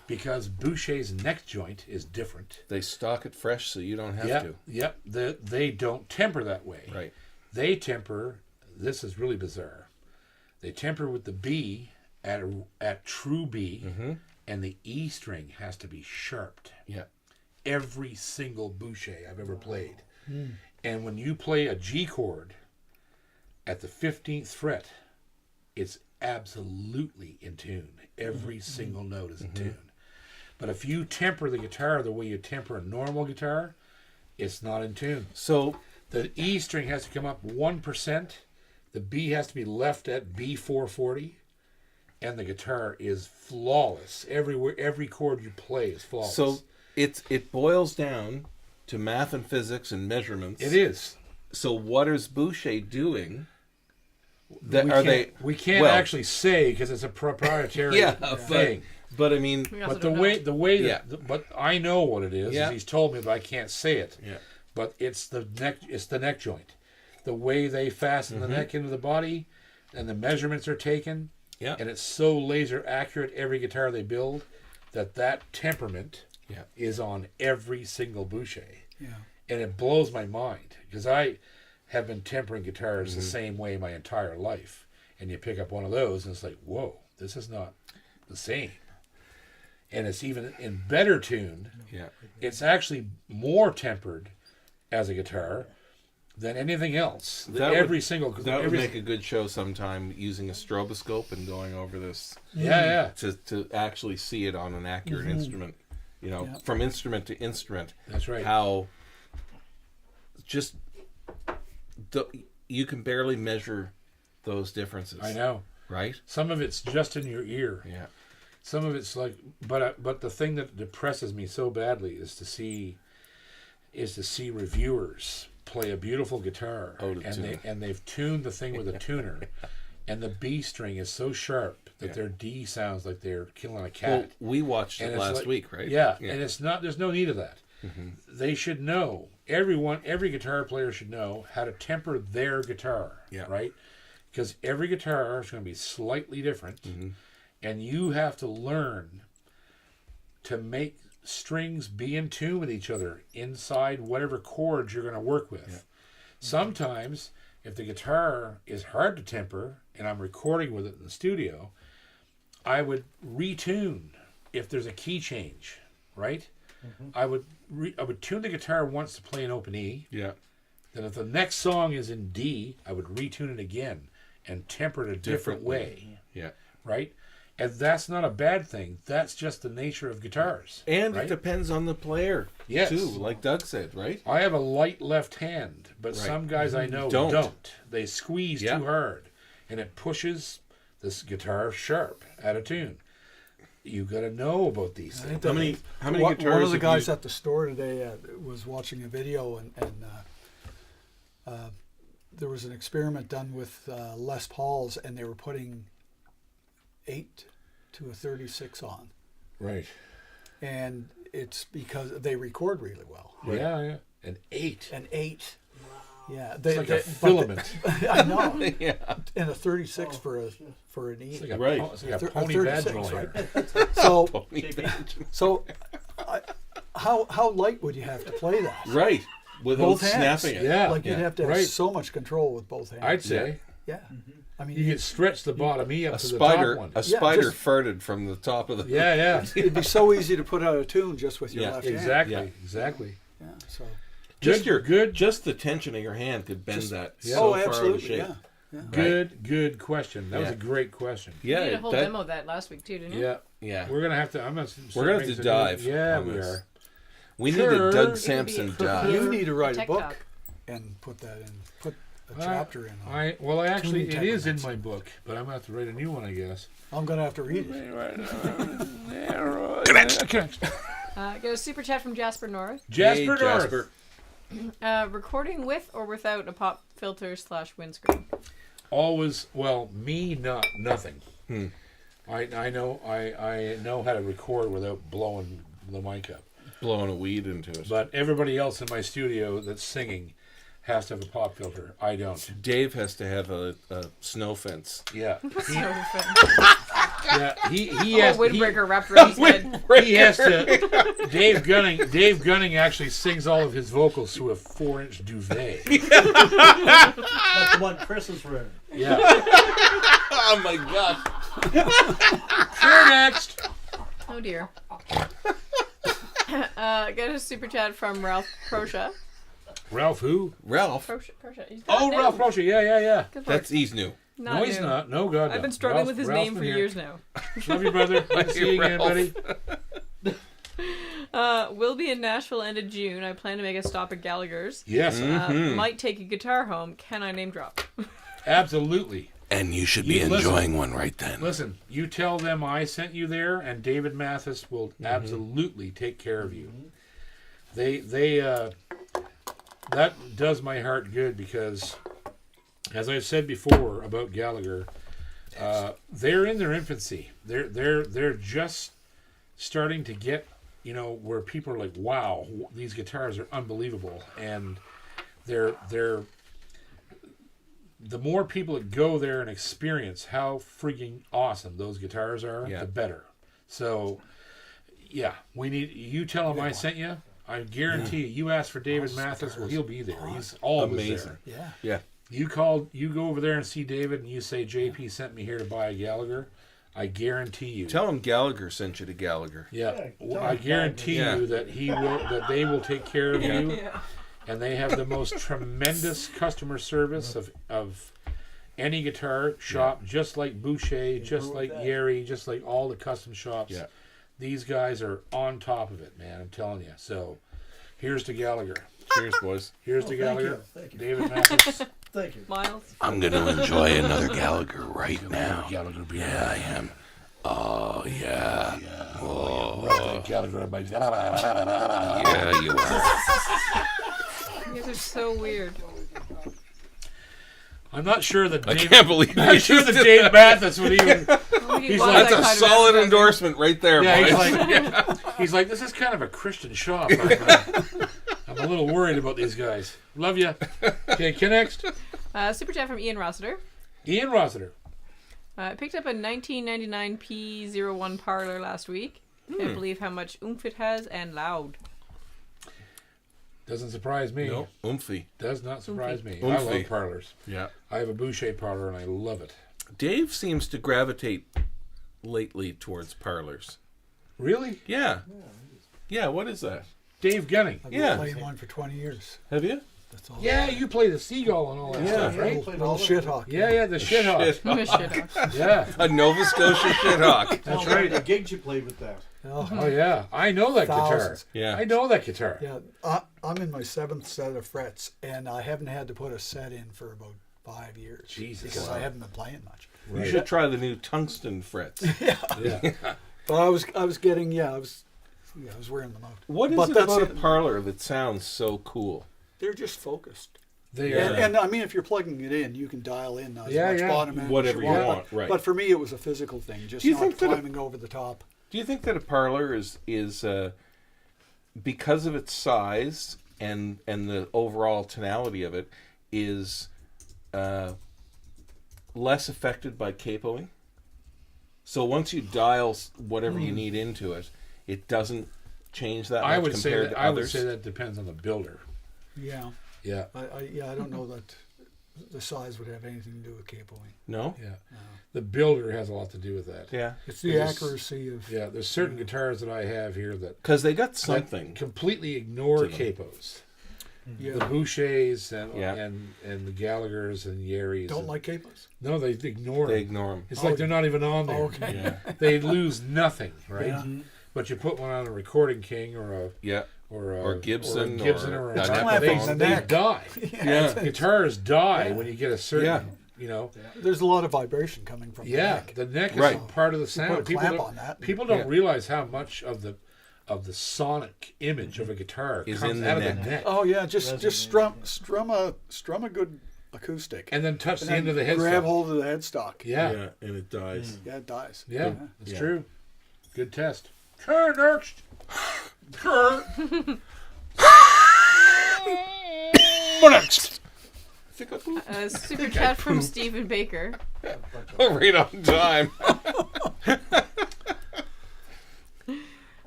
because Boucher's neck joint is different. they stock it fresh, so you don't have Yep, to. yep. They don't temper that way. Right. They temper. This is really bizarre. They temper with the B at true B, and the E string has to be sharped. Yeah. Every single Boucher I've ever played. And when you play a G chord at the 15th fret, it's absolutely in tune. Every single note is in tune. But if you temper the guitar the way you temper a normal guitar, it's not in tune. So The E string has to come up 1%. The B has to be left at B440. And the guitar is flawless. Every chord you play is flawless. So it boils down to math and physics and measurements. it is. So what is Boucher doing? We can't well, actually say because it's a proprietary yeah, thing. but I mean, We also But the don't way know. that, but I know what it is. Yeah. He's told me, but I can't say it. Yeah. But it's the neck joint, the way they fasten the neck into the body, and the measurements are taken. Yeah. And it's so laser accurate every guitar they build that temperament Yeah. is on every single Boucher. Yeah. And it blows my mind because I have been tempering guitars the same way my entire life. And you pick up one of those and it's like, whoa, this is not the same. And it's even in better tuned. yeah. It's actually more tempered as a guitar than anything else. That every would- single That would every, make a good show sometime, using a stroboscope and going over this yeah. to actually see it on an accurate instrument. You know, Yeah. from instrument to instrument. That's right. How just you can barely measure those differences. I know. right? Some of it's just in your ear. Yeah. Some of it's like, but the thing that depresses me so badly is to see reviewers play a beautiful guitar, Oh, to tune. they've tuned the thing with a tuner, and the B string is so sharp that Yeah. their D sounds like they're killing a Well, cat. we watched And it it's last like- week, right? Yeah, and it's not. There's no need of that. Mm-hmm. They should know. Every guitar player should know how to temper their guitar. Yeah. Right. Because every guitar is going to be slightly different, Mm-hmm. and you have to learn to make strings be in tune with each other inside whatever chords you're going to work with. Yeah. Sometimes, if the guitar is hard to temper and I'm recording with it in the studio, I would retune if there's a key change, right? I would tune the guitar once to play an open E. Yeah. Then if the next song is in D, I would retune it again and temper it a different way, Yeah. right? And that's not a bad thing. That's just the nature of guitars. And right? it depends on the player, Yes. too, like Doug said, right? I have a light left hand, but Right. some guys I know Don't. don't. They squeeze Yeah. too hard, and it pushes this guitar sharp out of tune. You got to know about these things. How many One guitars of the have guys you- at the store today was watching a video, and there was an experiment done with Les Pauls, and they were putting 8 to a 36 on, Right. and it's because they record really well. Yeah, yeah. An 8. An 8, yeah, It's like a but filament. I know, yeah. and a 36 for an E. It's like a, Right. it's like a A pony 36, vaginal. right? So how light would you have to play that? Right. Without Both hands. snapping it. Yeah. Like you'd have to have Right. so much control with both hands. I'd say Yeah. I mean, you could stretch the bottom E up A to the spider, top one. a spider just- farted from the top of the. Yeah, yeah. it'd be so easy to put out a tune just with your Yeah, left hand. Exactly, Yeah. exactly. Yeah. So. Just the tension of your hand could bend that yeah. so Oh, far out of absolutely. shape. Yeah. Yeah. Good question. That was Yeah. a great question. You Yeah, did a whole that- demo of that last week too, didn't you? Yeah. yeah. We're gonna have to. We're gonna have to dive Yeah, on we this. are. We need Sure. a Doug It Sampson could be dive. You need to write a Tech book Talk. and put that in. Put a chapter in. On. I actually Tuning it is in temperaments. my book, but I'm gonna have to write a new one, I guess. I'm gonna have to read it. Got a super chat from Jasper North. Jasper Hey, North. Jasper. Recording with or without a pop filter / windscreen. Always, well, me nothing. Hmm. I know how to record without blowing the mic up. Blowing a weed into it. But everybody else in my studio that's singing has to have a pop filter. I don't. Dave has to have a snow fence. Yeah. So He has windbreaker wrapped around his head. he has to. Dave Gunning actually sings all of his vocals through a 4-inch duvet. That's the one Chris is wearing. Yeah. Oh my god! Sure, next. Oh dear. Got a super chat from Ralph Prosha. Ralph who? Ralph. Prosha. He's got Oh, it Ralph down. Rocha. Yeah. Good work. He's new. Not No, he's new. not. No, God, no. I've been struggling with his Ralph's name been for here. years now. Love you, brother. Good to see you again, buddy. We'll be in Nashville end of June. I plan to make a stop at Gallagher's. Yes, Might take a guitar home. Can I name drop? absolutely. And you should be Listen. enjoying one right then. Listen, you tell them I sent you there, and David Mathis will absolutely take care of you. They that does my heart good because, as I've said before about Gallagher, they're in their infancy. They're just starting to get, where people are like, wow, these guitars are unbelievable, and they're the more people that go there and experience how freaking awesome those guitars are, the better. So, yeah, we need you tell them I sent you. I guarantee you ask for David Mathis, well, he'll be there. He's always Amazing. there. Yeah. You go over there and see David, and you say JP sent me here to buy a Gallagher. I guarantee you. Tell him Gallagher sent you to Gallagher. Yeah, Yeah, I guarantee Yeah. you that they will take care of you, and they have the most tremendous customer service of any guitar shop, just like Boucher, just like Yeri, just like all the custom shops. Yeah. These guys are on top of it, man. I'm telling you. So, here's to Gallagher. Cheers, boys. Here's to thank Gallagher. you, thank you. David Mathis. Thank you. Miles. I'm going to enjoy another Gallagher right now. Gallagher be Yeah, I am. Oh, yeah. Gallagher by Yeah, you are. You guys are so weird. I'm not sure that I David. can't believe I'm not sure that Dave Mathis would even. He's like- That's a solid endorsement right there, Yeah, boys. he's like, this is kind of a Christian shop. I'm a little worried about these guys. Love you. Okay, next. Super chat from Ian Rossiter. Ian Rossiter. I picked up a 1999 P01 Parlor last week. Can't believe how much oomph it has and loud. Doesn't surprise me. No, oomphy. Does not surprise me. I Oomphy. love parlors. Yeah. I have a Boucher parlor and I love it. Dave seems to gravitate lately towards parlors. Really? Yeah. Yeah, what is that? Dave Gunning. I've been Yeah. playing one for 20 years. Have you? That's all. Yeah, you play the seagull and all that stuff, right? Well, shit hawk. Yeah, the shit hawk. Shithawk. Yeah, A Nova Scotia shithawk. that's The right. gigs you played with that. Oh yeah, I know that Thousands. guitar. Yeah. I know that guitar. Yeah, I'm in my 7th set of frets, and I haven't had to put a set in for about 5 years. Jesus. Because I haven't been playing much. You should try the new tungsten frets. Yeah. But I was wearing them out. What is But it that's about a parlor that sounds so cool? They're just focused. They Yeah. are. And I mean, if you're plugging it in, you can dial in as Yeah, much yeah. bottom end Whatever as you want, right. But for me, it was a physical thing, just Do you not think that climbing over the top. Do you think that a parlor is because of its size and the overall tonality of it is less affected by capoing? So once you dial whatever you need into it, it doesn't change that much I would say compared that to I would others. say that depends on the builder. Yeah, Yeah. I don't know that the size would have anything to do with capoing. No? Yeah. The builder has a lot to do with that. Yeah. It's the Yes. accuracy of. Yeah, there's certain guitars that I have here that Because they got that something. completely ignore to them. capos. Yeah, The Bouchers and Yeah. and the Gallaghers and Yeris. don't and, like capos. No, they ignore They them. ignore them. It's like they're not even on there. Oh, okay. Yeah. They lose nothing, right? Yeah. But you put one on a recording king or a Yeah. or Gibson or or a a clamping they, the they neck. die. Yeah. Guitars die when you get a certain, Yeah. you know. There's a lot of vibration coming from Yeah, the neck. the neck is Right. a part of the Put a sound. clamp on that. People don't Yeah. realize how much of the sonic image of a guitar Is comes in the out neck. of the neck. Oh yeah, just strum a good acoustic, And then touch and the end of the headstock. grab hold of the headstock. Yeah, Yeah, and it dies. Yeah, it dies. yeah, that's Yeah. true. Good test. Okay, next. Next. Super chat from Stephen Baker. Right on time.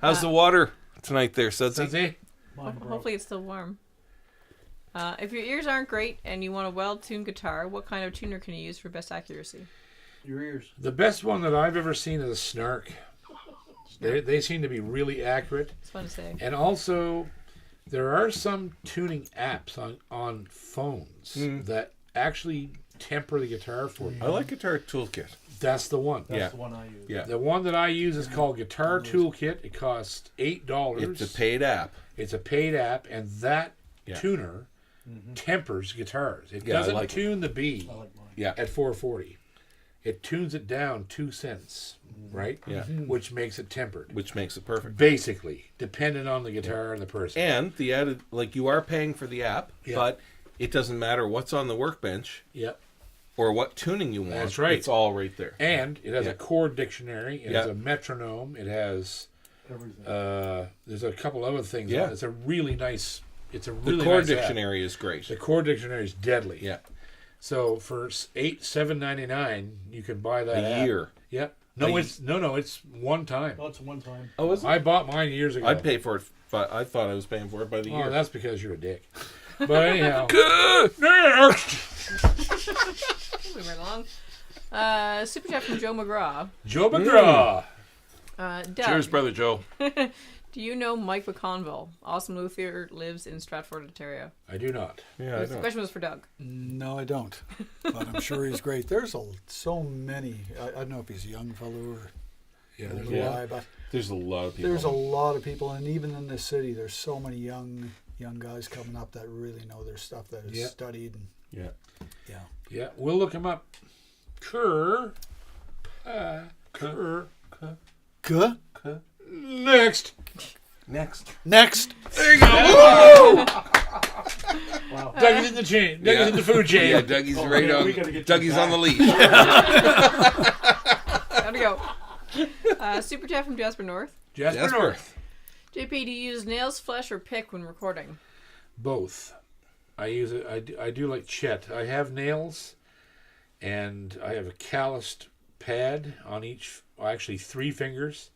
How's the water tonight there, Sudsy? Sudsy? Hopefully it's still warm. If your ears aren't great and you want a well-tuned guitar, what kind of tuner can you use for best accuracy? Your ears. The best one that I've ever seen is a Snark. They seem to be really accurate. It's fun to say. And also, there are some tuning apps on phones that actually temper the guitar for you. I like Guitar Toolkit. That's the one. That's Yeah. the one I use. Yeah. The one that I use is called Guitar Toolkit. It costs $8. It's a paid app. It's a paid app, and that Yeah. tuner tempers guitars. It Yeah, I doesn't like it. tune the B I like mine. Yeah. at 440. It tunes it down 2 cents, right? Yeah. Which makes it tempered. Which makes it perfect. Basically, depending on the guitar and the person. And the added, like, you are paying for the app, Yeah. but it doesn't matter what's on the workbench Yep. or what tuning you want. That's right. It's all right there. And it has Yeah. a chord dictionary. It has Yeah. a metronome. It has Everything. there's a couple other things. Yeah. It's a really nice. It's a The really chord nice app. dictionary is great. The chord dictionary is deadly. Yeah. So for $7.99, you can buy that A app. year. Yep. No, A- it's one time. Oh, it's one time. Oh, is it? I bought mine years ago. I'd pay for it, but I thought I was paying for it by the Oh, year. that's because you're a dick. But anyhow, Moving right along. Super chat from Joe McGraw. Joe McGraw. Doug, Cheers, Brother Joe. do you know Mike McConville? Awesome luthier, lives in Stratford, Ontario. I do not. Yeah, I The know. question was for Doug. No, I don't. But I'm sure he's great. There's so many. I don't know if he's a young fellow or Yeah, a there's little a lot. guy, but There's a lot of people. there's a lot of people, and even in this city, there's so many young guys coming up that really know their stuff, that is Yeah. studied. And, Yeah. yeah. Yeah, we'll look him up. Kerr. Next. Next. There you go. Wow. Dougie's in the chain. Dougie's in the food chain. Yeah, Dougie's Oh, right man, on. we gotta get Dougie's you on the leash. Gotta go. Super chat from Jasper North. Jasper Jasper. North. JP, do you use nails, flesh, or pick when recording? Both. I use it. I do like Chet. I have nails, and I have a calloused pad on each. Well, actually, 3 fingers,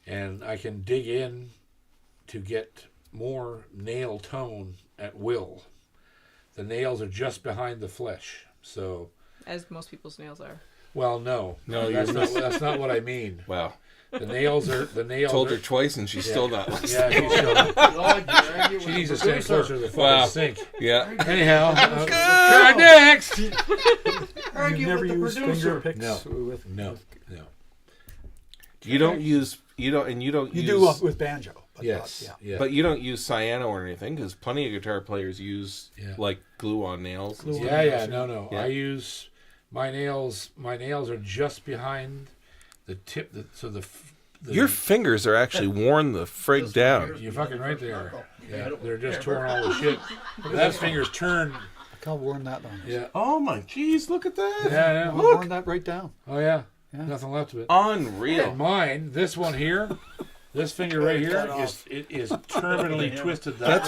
and I can dig in to get more nail tone at will. The nails are just behind the flesh, so. As most people's nails are. Well, no, No, that's you're not. That's not what I mean. Wow. The nails are. Told her are, twice and she's still not listening. Yeah, she's still, She she needs to stand closer to the fucking Wow. sink. Yeah. Anyhow, next. You never use finger picks No. with. No. You don't use You use do with banjo. But Yes. not- Yeah. but you don't use cyano or anything because plenty of guitar players use Yeah. like glue on nails. and Glue on stuff. Yeah. No. Yeah. I use my nails. My nails are just behind the tip. The Your fingers are actually worn the frig down. you're fucking right there. Yeah, they're just torn all the shit. That finger's turned. I can't warm that down. Yeah. Oh my jeez, look at that. Yeah. I'll warm that right down. Oh yeah. Yeah. Nothing left of it. Unreal. And mine, this one here, this finger right here Cut is off. it is terminally twisted. That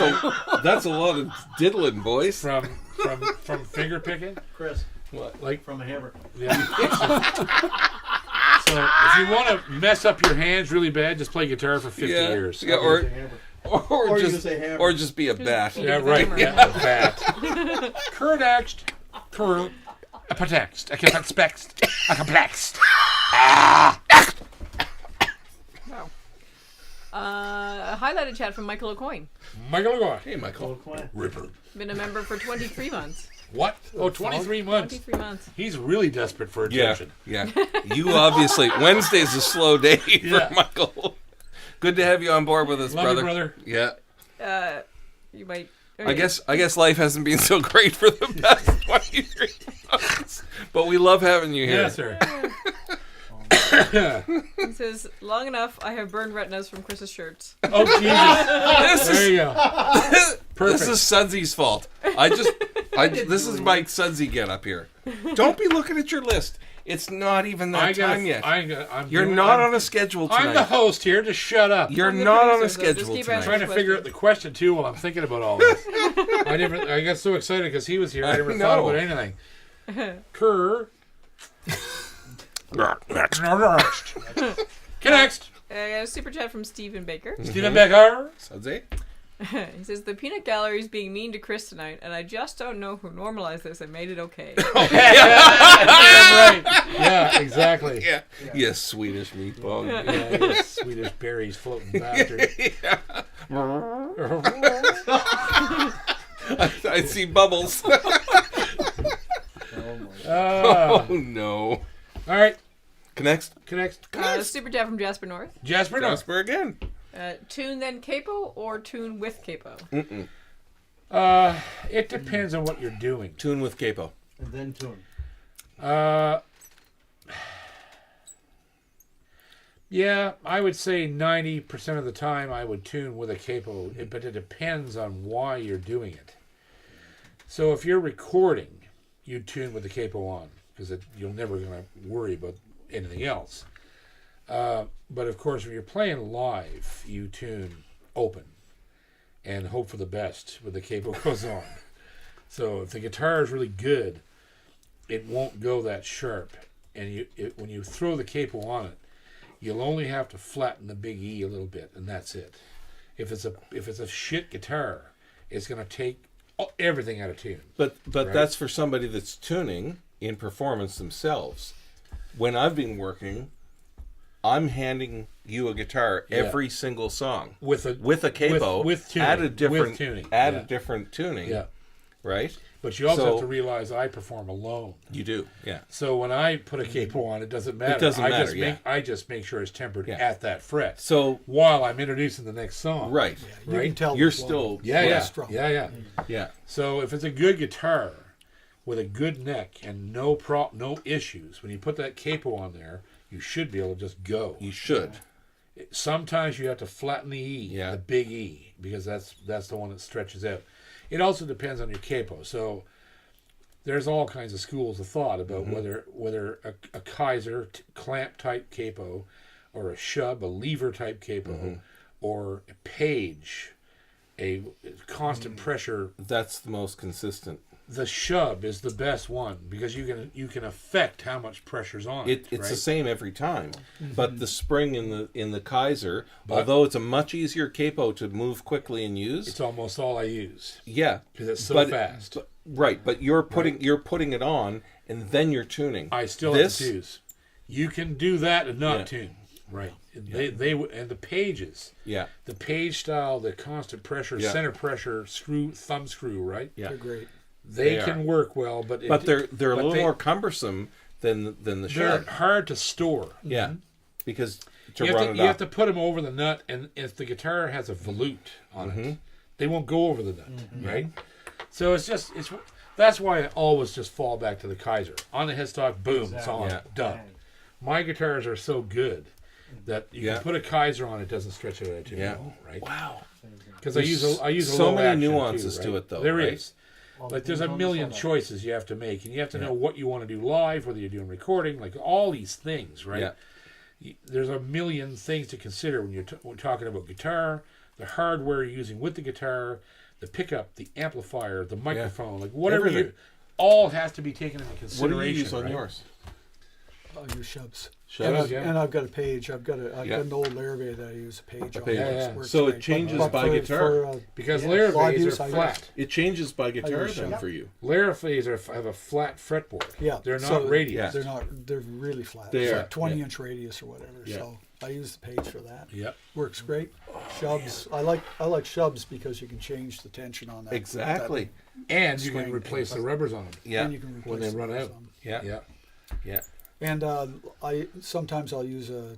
That's a lot of diddling, boys. from finger picking. Chris, Like from a hammer. yeah. So if you want to mess up your hands really bad, just play guitar for 50 years. Yeah, Say hammer. or you just say hammer. or just be a bat. Just- Yeah, right. Hammer. Yeah, that. Current next. Current. A pretext. A complext. A complex. Wow. Highlighted chat from Michael O'Coin. Michael Goy. Hey, Michael. Ripper. Been a member for 23 months. What? Oh, 23 months. 23 months. He's really desperate for Yeah, attention. yeah. You obviously Wednesday's a slow day for Yeah. Michael. Good to have you on board with us, Love brother. you, brother. Yeah. You might. I guess life hasn't been so great for the past 23 months, but we love having you here. Yes, sir. He says, long enough, I have burned retinas from Chris's shirts. Oh, Jesus. There you go. Perfect. This is Sudsy's fault. This is my Sudsy get up here. Don't be looking at your list. It's not even that time yet. You're not on a schedule tonight. I'm the host here. Just shut up. You're I'm the not on a producer, so just schedule keep tonight. answering. I'm trying to figure out the question too while I'm thinking about all this. I got so excited because he was here. I never thought know. about anything. Kerr. Next. Next. Super chat from Stephen Baker. Stephen Becker. Sudsy? He says, the peanut gallery is being mean to Chris tonight, and I just don't know who normalized this and made it okay. Right. Yeah, exactly. Yeah. Yes, Swedish meatball. Yeah, you Swedish berries floating bastard. I see bubbles. Oh no! All right, Connect. Super Chat from Jasper North. Jasper. Jasper again. Tune then capo or tune with capo? It depends on what you're doing. Tune with capo. And then tune. Yeah, I would say 90% of the time I would tune with a capo, but it depends on why you're doing it. So if you're recording, you tune with the capo on because you're never going to worry about anything else. But of course, when you're playing live, you tune open and hope for the best when the capo goes on. So if the guitar is really good, it won't go that sharp. And when you throw the capo on it, you'll only have to flatten the big E a little bit, and that's it. If it's a shit guitar, it's going to take everything out of tune. But Right. that's for somebody that's tuning in performance themselves. When I've been working, I'm handing you a guitar every single song With a capo with tuning, at a different with tuning. at Yeah. a different tuning. Yeah. Right? But you also So- have to realize I perform alone. You do. Yeah. So when I put a capo on, it doesn't matter. doesn't matter, I just make sure it's tempered Yeah. at that fret. So While I'm introducing the next song. right. You Right? can tell You're as well. still Yeah. Strum. Yeah. So if it's a good guitar with a good neck and no issues, when you put that capo on there, you should be able to just go. You should. Sometimes you have to flatten the E, Yeah. the big E, because that's the one that stretches out. It also depends on your capo. So there's all kinds of schools of thought about whether a Kaiser clamp type capo or a shub, a lever type capo, or a Page, a constant pressure. That's the most consistent. The shub is the best one because you can affect how much pressure's on it. It's right? the same every time, but the spring in the Kaiser, although it's a much easier capo to move quickly and use, It's almost all I use yeah, because it's so fast. Right, but you're putting it on and then you're tuning. I still this, have to choose. You can do that and not Yeah. tune. Right. They and the Pages. Yeah, The Page style, the constant pressure, Yeah. center pressure, thumb screw, right? yeah. They're great. They They can are. work well, but They're a little they- more cumbersome than the They're shell. hard to store. Yeah, because to You run have it to, you have up. to put them over the nut, and if the guitar has a volute on it, they won't go over the nut, right? So that's why I always just fall back to the Kaiser on the headstock. Boom, it's on, Yeah. done. My guitars are so good that you Yeah. can put a Kaiser on, it doesn't stretch it out too Yeah. long, right? Wow. Because I use a so low many action nuances too, to right? it, though, There right? is. Like there's a million choices you have to make, and you have to know what you want to do live, whether you're doing recording, like all these things, right? Yeah. There's a million things to consider when we're talking about guitar, the hardware you're using with the guitar, the pickup, the amplifier, the microphone, like whatever Everything. all has to be taken into What consideration. do you use on right? yours? I'll use shubs. Shubs, And I've got a Page. I've got Yeah. an old Larrivee that I use a Page on. Page. Yeah, It yeah. works So it great. changes But by guitar? Because Yeah. Laravees Live use, are I flat. It changes by guitar use then shell. for you. Laravees have a flat fretboard. Yeah, They're not so radius. Yeah. They're really flat. They It's are, like 20 yeah. inch radius or whatever. Yeah. So I use the Page for that. Yep. Works great. Shubs. I like shubs because you can change the tension on that. Exactly. And you can Swing. replace the rubbers on them. Yeah. And you can replace When they the run rubs out. on them. Yeah. Yeah. Yeah. And I sometimes I'll use a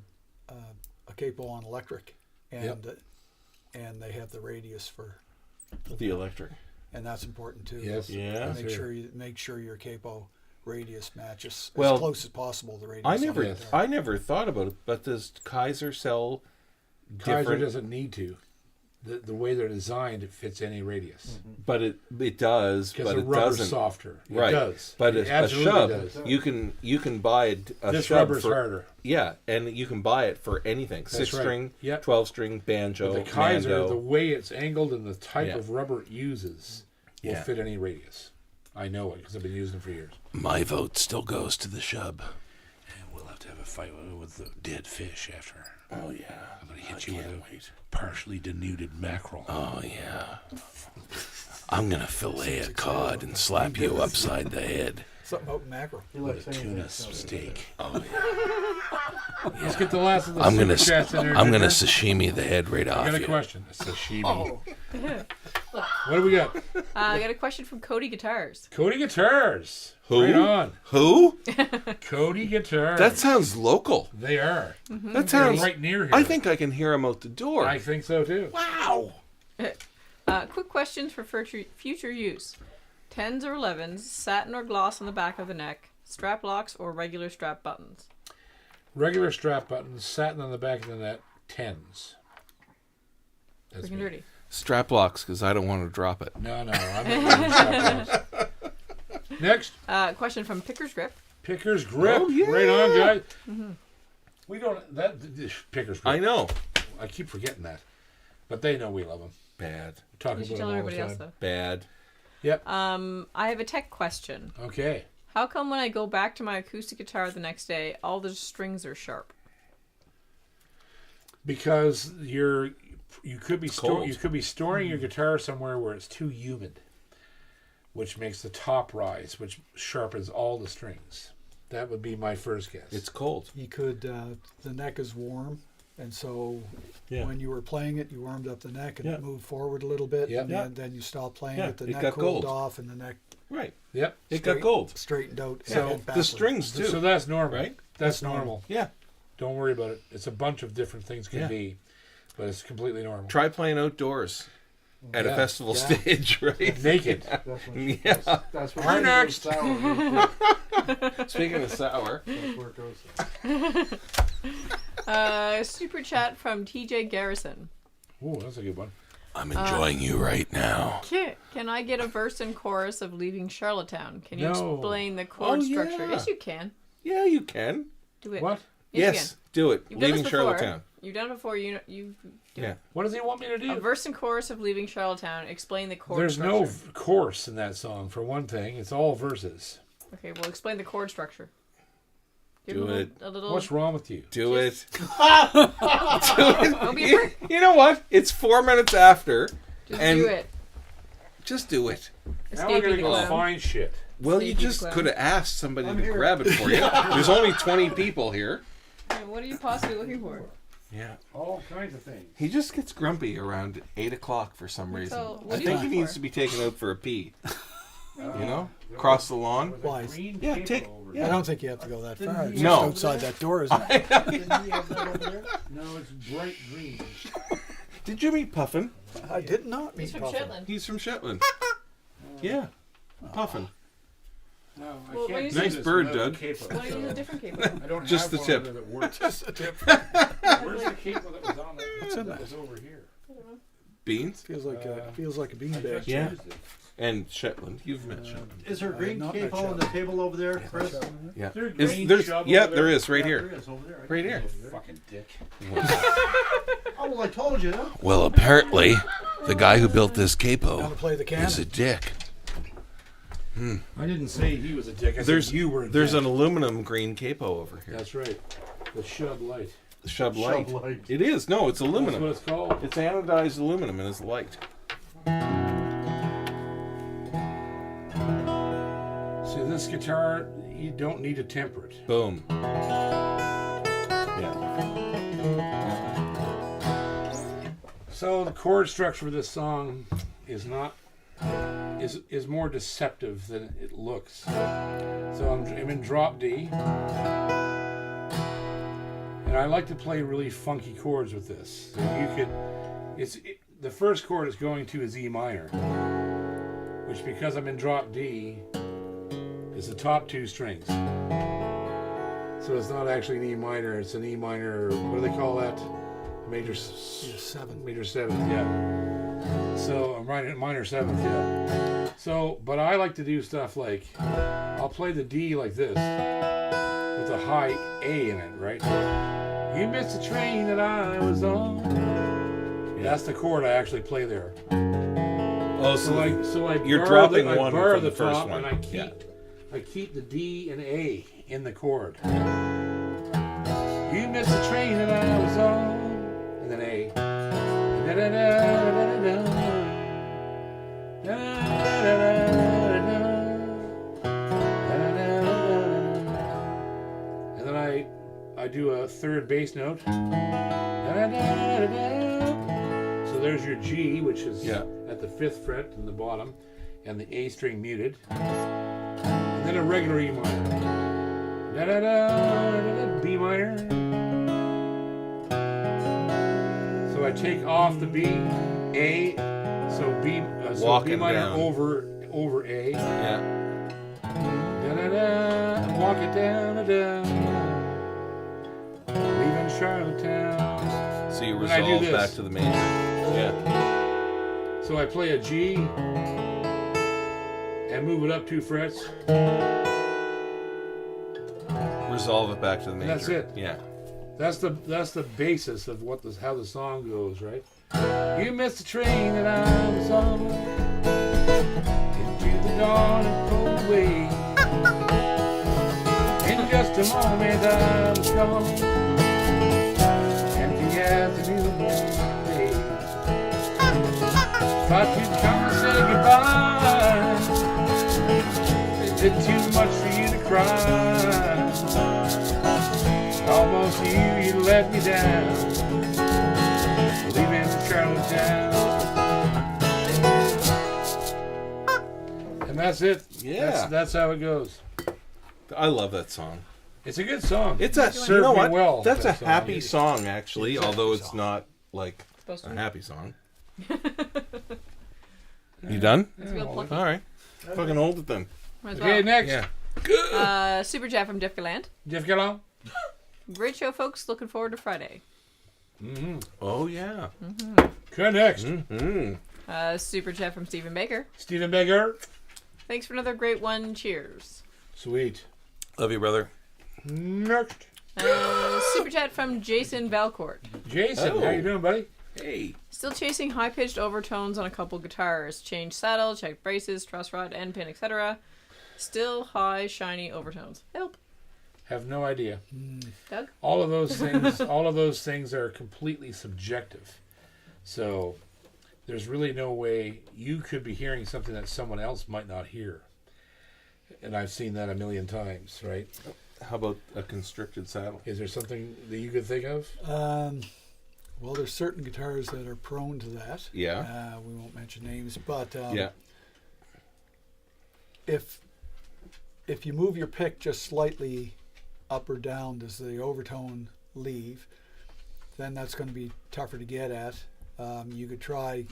capo on electric, and they have the radius for, The electric. and that's important too. Yes. Yeah. Make sure your capo radius matches Well, as close as possible the radius. I on the never guitar. I never thought about it, but does Kaiser sell Kaiser different? doesn't need to. The way they're designed, it fits any radius. But it does, Because but the it rubber's doesn't. softer. It Right. does. But It a absolutely shub, does. you can buy a This shub rubber's for, harder. Yeah, and you can buy it for anything. That's 6 right. string, Yep. 12 string, banjo, But the Kaiser, Mando. the way it's angled and the type Yeah. of rubber it uses will Yeah. fit any radius. I know it because I've been using it for years. My vote still goes to the shub. And we'll have to have a fight with the dead fish after. Oh, yeah. I'm going to hit you with a partially denuded mackerel. Oh, yeah. I'm going to fillet a cod and slap you upside the head. Something about mackerel. With a tuna steak. Oh, yeah. Let's get the last of the I'm gonna super chats in there. I'm gonna Ginger. sashimi the head right I off got a you. question. A sashimi. What do we got? I got a question from Cody Guitars. Cody Guitars. Who? Right on. Who? Cody Guitars. That sounds local. They are. Mm-hmm. That They're sounds right near here. I think I can hear him out the door. I think so too. Wow. Quick questions for future use. 10s or 11s, satin or gloss on the back of the neck, strap locks or regular strap buttons. Regular strap buttons, satin on the back of the net, 10s. That's Freaking me. dirty. Strap locks, because I don't want to drop it. No, I'm not wearing strap buttons. Next, Question from Picker's Grip. Picker's Grip. Oh, yeah. Right on, guys. We don't Picker's Grip. I know. I keep forgetting that, but they know we love them. Bad. We talk You about should them tell all the everybody else, time. though. Bad. Yep. I have a tech question. Okay. How come when I go back to my acoustic guitar the next day, all the strings are sharp? Because you could be cold. storing your guitar somewhere where it's too humid, which makes the top rise, which sharpens all the strings. That would be my first guess. It's cold. You could, the neck is warm, and so Yeah. when you were playing it, you warmed up the neck and Yeah. it moved forward a little bit, Yeah. and then you stopped playing Yeah, it, the it neck got cooled cold. off, and the neck Right. Yep. It got cold. straightened out. So and The backward. strings, too. So that's normal. Right? That's normal. Yeah. Don't worry about it. It's a bunch of different things can Yeah. be, but it's completely normal. Try playing outdoors at a Yeah. festival Yeah. stage, right? Naked. That's when Yeah. that's when We're it next. goes sour. Speaking of sour. That's where it goes. Super chat from TJ Garrison. Ooh, that's a good one. I'm enjoying you right now. Can I get a verse and chorus of Leaving Charlottetown? Can you No. explain the chord Oh, structure? yeah. Yes, you can. Yeah, you can. Do it. What? Yes, do it. You've done Leaving this before. Charlottetown. You've done it before. You do Yeah. it. What does he want me to A do? verse and chorus of Leaving Charlottetown. Explain the chord There's structure. no chorus in that song, for one thing. It's all verses. Okay, well, explain the chord structure. Give Do him it. A little. What's wrong with you? Do it. Don't be a prick. You know what? It's 4 minutes after. Just And- do it. Just do it. Now we're Escaping gonna the go clown. find shit. Well, you Sneaky just clown. could have asked somebody I'm to here. grab it for you. There's only 20 people here. Yeah, what are you possibly looking for? Yeah. All kinds of things. He just gets grumpy around 8 o'clock for some reason. what I are you think he looking needs for? to be taken out for a pee. You know? Cross the lawn. Why? Yeah, take. I Yeah. don't think you have to go that far. It's No. just outside that door, isn't it? Didn't he have that over there? No, it's bright green. Did you meet Puffin? I did not meet He's from Puffin. Shetland. He's from Shetland. Yeah. Puffin. No, I Well, can't when do Nice this bird, without Doug. a capo, Why don't you so use a different capo? I don't Just have the one tip. that works. Just a tip. Where's the capo that was on there? What's in that that? was over here. Beans? Feels like a I beanbag. just Yeah. used it. And Shetland. You've met Shetland. Is there a green not cape met on the table over there, Chris? Yeah. There a Is- green there's, shovel yeah, over there there? is right Yeah, here. there is over there. Right here. Fucking dick. Oh, well, I told you. Well, apparently, the guy who built this Want capo to play the can? is a dick. I didn't say he was a dick. I There's said you were a there's dick. an aluminum green capo over here. That's right. The Shub Light. Shub light. Shub light. It is. No, it's That's what aluminum. it's called. It's anodized aluminum and it's light. See, this guitar, you don't need to temper it. Boom. Yeah. So the chord structure of this song is not is more deceptive than it looks. So I'm in drop D, and I like to play really funky chords with this. So you could, the first chord it's going to is E minor, which because I'm in drop D, is the top two strings. So it's not actually an E minor; it's an E minor. What do they call that? Major seven. Major seventh, yeah. So I'm writing minor seventh, yeah. So, but I like to do stuff like I'll play the D like this with a high A in it, right? You missed the train that I was on. That's the chord I actually play there. Oh, So I you're bar dropping I one bar from the the first top one. and Yeah. I keep the D and A in the chord. You missed the train that I was on, and then A. And then I do a third bass note. So there's your G, which is Yeah. at the 5th fret in the bottom, and the A string muted. And then a regular E minor. Da da da da da, B minor. So I take off the B, A, so B Walking minor down. over A. Yeah. Da da da, walk it down, da da. Leaving Charlottetown. So you When I do resolve this. back to the major. Yeah. So I play a G and move it up 2 frets. Resolve it back to the major. that's it. Yeah. That's the basis of how the song goes, right? You missed the train that I was on into the dawn and pulled away. In just a moment I was gone, empty as a newborn day. Thought you'd come to say goodbye. Is it too much for you to cry? Almost you let me down, leaving Charlottetown. And that's it. Yeah. That's how it goes. I love that song. It's a good song. It's a, Served you know me what? well, That's a that song. happy song, actually, although it's not like Supposed to a be. happy song. You done? It's real plucky. All right. Fucking hold it then. Might as Okay, well. next. Super chat from Jeff Gallant. Jeff Gallant. Great show, folks. Looking forward to Friday. Oh, yeah. Okay, next. Super chat from Stephen Baker. Stephen Beggar. Thanks for another great one. Cheers. Sweet. Love you, brother. Next. Super chat from Jason Valcourt. Jason, how you doing, buddy? Hey. Still chasing high-pitched overtones on a couple guitars. Change saddle, check braces, truss rod, end pin, etc. Still high, shiny overtones. Help. Have no idea. Doug? All of those things are completely subjective. So there's really no way you could be hearing something that someone else might not hear. And I've seen that a million times, right? How about a constricted saddle? Is there something that you could think of? Well, there's certain guitars that are prone to that. Yeah. We won't mention names, but Yeah. if you move your pick just slightly up or down, does the overtone leave? Then that's going to be tougher to get at. You could try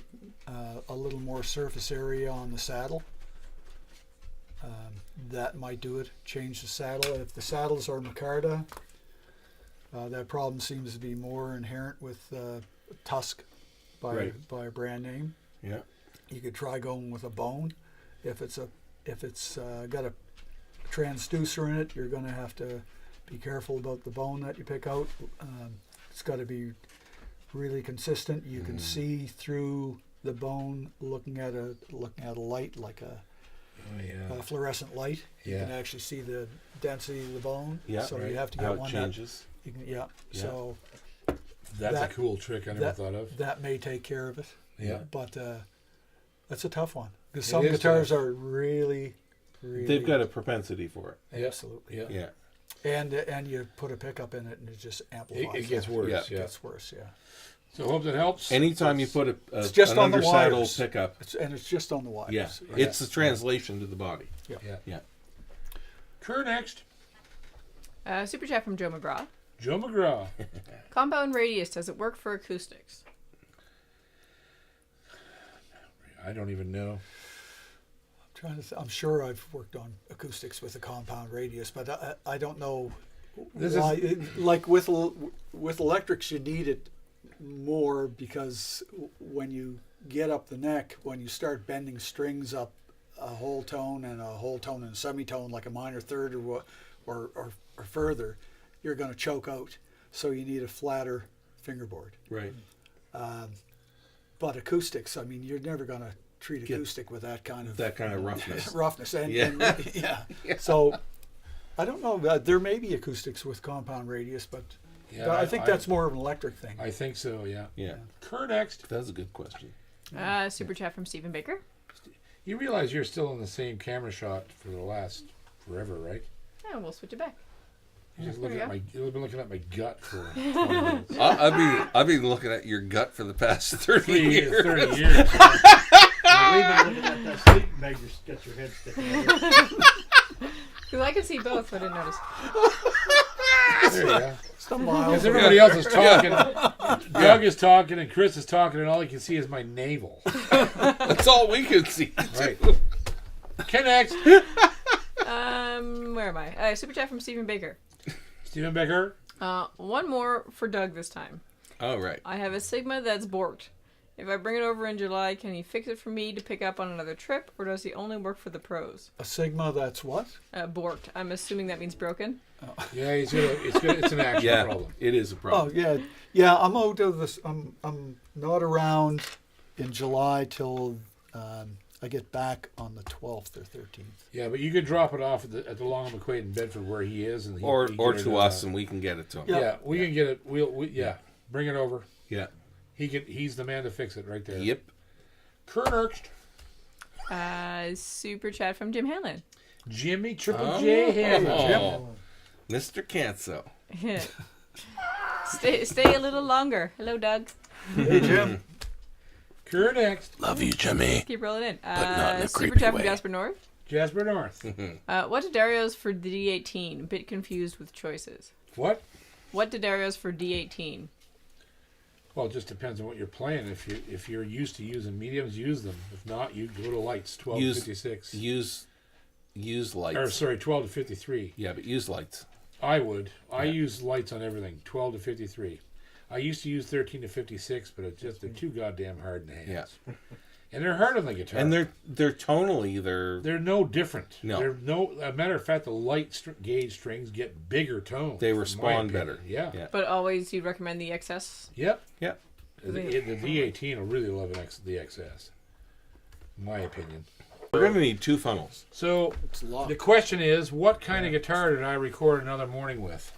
a little more surface area on the saddle. That might do it. Change the saddle. If the saddles are micarta, that problem seems to be more inherent with Tusk by a brand name. Yeah. You could try going with a bone. If it's got a transducer in it, you're going to have to be careful about the bone that you pick out. It's got to be really consistent. You can see through the bone looking at a light like a fluorescent light. You Yeah. can actually see the density of the bone. Yeah. So you have to get How it one changes. that you can. Yeah. Yeah. So That's that- a cool trick I never thought of. that may take care of it. Yeah. But that's a tough one because It some is guitars tough. are really. They've got a propensity for it. Absolutely. Yeah. Yeah. And you put a pickup in it and it just amplifies. It gets that. worse. Yeah. Yeah. It gets worse. Yeah. So hope that helps. Anytime you put It's just an on the undersaddle wires. pickup, It's just on the wires. yeah, it's the translation to the body. Yeah. Yeah. Kerr next. Super chat from Joe McGraw. Joe McGraw. Compound radius, does it work for acoustics? I don't even know. I'm sure I've worked on acoustics with a compound radius, but I don't know This why. Like with electrics, you need it more because when you get up the neck, when you start bending strings up a whole tone and a whole tone and a semitone, like a minor third or further, you're going to choke out. So you need a flatter fingerboard. Right. But acoustics, I mean, you're never going to treat acoustic with that kind of roughness. roughness. And Yeah. So I don't know. There may be acoustics with compound radius, but Yeah, I think that's more of an electric thing. I think so. Yeah. Yeah. Kerr next. That's a good question. Super chat from Stephen Baker. You realize you're still in the same camera shot for the last forever, right? Yeah, we'll switch it back. You've been looking at my gut for 20 minutes. I've been looking at your gut for the past 30 years. 30 years. We've been looking at that sleeping bag. Get your head sticking out. Because I can see both, but I didn't notice. There you go. Some miles. Because everybody else is talking. Doug is talking and Chris is talking, and all you can see is my navel. That's all we can see. Right. Okay, next. Where am I? Super chat from Stephen Baker. Stephen Becker. One more for Doug this time. Oh, right. I have a Sigma that's borked. If I bring it over in July, can he fix it for me to pick up on another trip, or does he only work for the pros? A Sigma that's what? Borked. I'm assuming that means broken. Yeah, it's an actual problem. It is a problem. Oh yeah. I'm out of this. I'm not around in July till I get back on the 12th or 13th. Yeah, but you could drop it off at the Long McQuaid in Bedford where he is, and Or to us, and we can get it to him. Yeah, we can get it. Bring it over. Yeah. He's the man to fix it right there. Yep. Next. Super chat from Jim Hanlon. Jimmy Triple J Hanlon. Mr. Canso. Stay a little longer. Hello, Doug. Hey Jim. Next. Love you, Jimmy. Keep rolling in. not in a Super creepy chat from way. Jasper North. Jasper North. What did Dario's for D18? Bit confused with choices. What? What did Dario's for D18? Well, it just depends on what you're playing. If you're used to using mediums, use them. If not, you go to lights, 12 to 56. Use lights. Or sorry, 12 to 53. Yeah, but use lights. I would. I use lights on everything. 12 to 53. I used to use 13 to 56, but they're too goddamn hard in the hands. Yeah. And they're hard on the guitar. And they're tonally they're no different. No. They're no. As a matter of fact, the light gauge strings get bigger tones. they in my respond opinion. better. Yeah. But always you'd recommend the XS? Yep. Yep. The D18 will really love the XS. In my opinion. We're gonna need 2 funnels. So the question is, what kind of guitar did I record Another Morning with?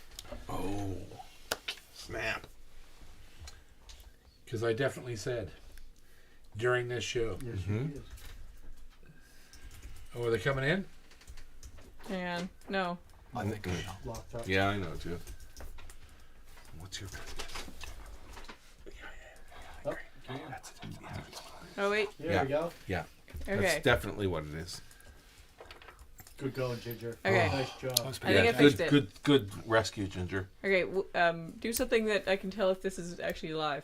Oh, snap! Because I definitely said during this show. Yes, she is. Oh, are they coming in? Hang on. No. I think Locked up. Yeah, I know too. What's your best? Oh, wait. There we go. Yeah, Okay. that's definitely what it is. Good going, Ginger. Okay. Nice job. I think I fixed it. Good rescue, Ginger. Okay, do something that I can tell if this is actually live.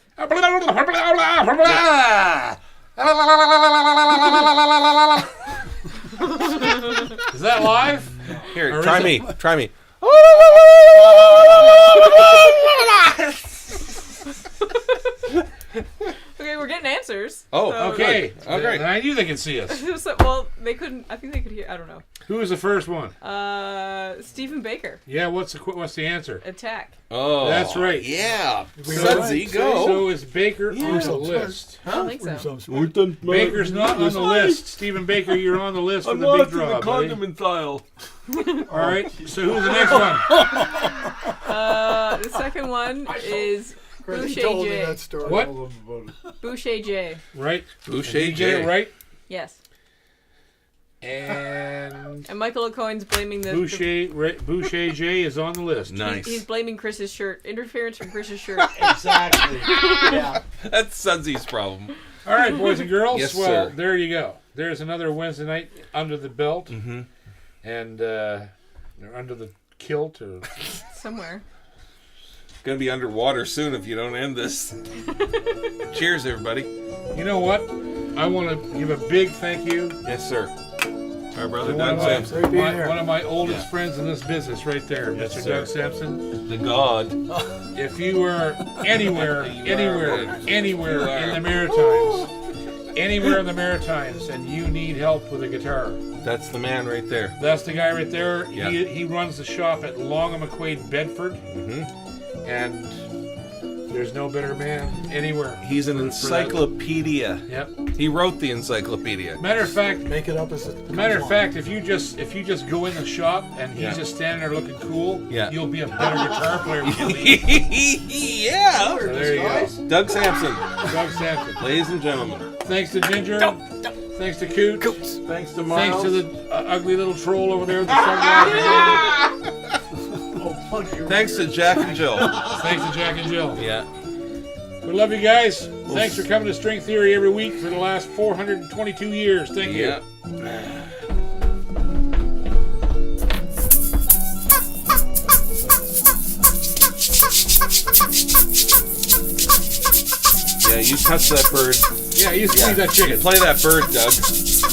Is that live? Here, Or try is me. Try me. Okay, we're getting answers. Oh, So- Okay. Oh, great. I knew they could see us. So, well, they couldn't. I think they could hear. I don't know. Who was the first one? Stephen Baker. Yeah. What's the answer? Attack. Oh, That's right. Yeah, We Sudsy, right. go. So is Baker on the sounds list? I don't think so. Baker's not on the list. Stephen Baker, you're on the list for the big draw, buddy. aisle. All right. So who's the next one? The second one is He Boucher told me J. that story. What? Boucher J. Right. Boucher Did you get J. it right. Yes. And And Michael O'Coin's blaming the Boucher J is on the list. Nice. He's blaming Chris's shirt. Interference from Chris's shirt. Exactly. Yeah. That's Sudsy's problem. All right, boys and girls. Yes, well, sir. there you go. There's another Wednesday night under the belt, Mm-hmm. and or under the kilt, or Somewhere. Gonna be underwater soon if you don't end this. Cheers, everybody. you know what? I want to give a big thank you. Yes, sir. Our brother One Doug of, Sampson, Great being here. one of my oldest friends in this business, right there, Yes, Mr. sir. Doug Sampson. the God. If you were anywhere in the Maritimes, and you need help with a guitar, That's the man right there. that's the guy right there. Yeah. He runs the shop at Long McQuaid, Bedford, Mm-hmm. and there's no better man anywhere. He's an encyclopedia. Yep. He wrote the encyclopedia. Matter of fact, Make it up as it comes along. if you just go in the shop and he's Yeah. just standing there looking cool, Yeah. you'll be a better guitar player when you leave. Yeah. So there you go. Doug Sampson, Doug Sampson. ladies and gentlemen. Thanks to Ginger. Thanks to Coot. Thanks to Thanks Miles. to the ugly little troll over there with the sunglasses on. Thanks to Jack and Jill. Thanks to Jack and Jill. Yeah. We love you guys. Thanks for coming to String Theory every week for the last 422 years. Thank you. Yeah. Yeah, you touch that bird. Yeah, you squeeze that chicken. Play that bird, Doug.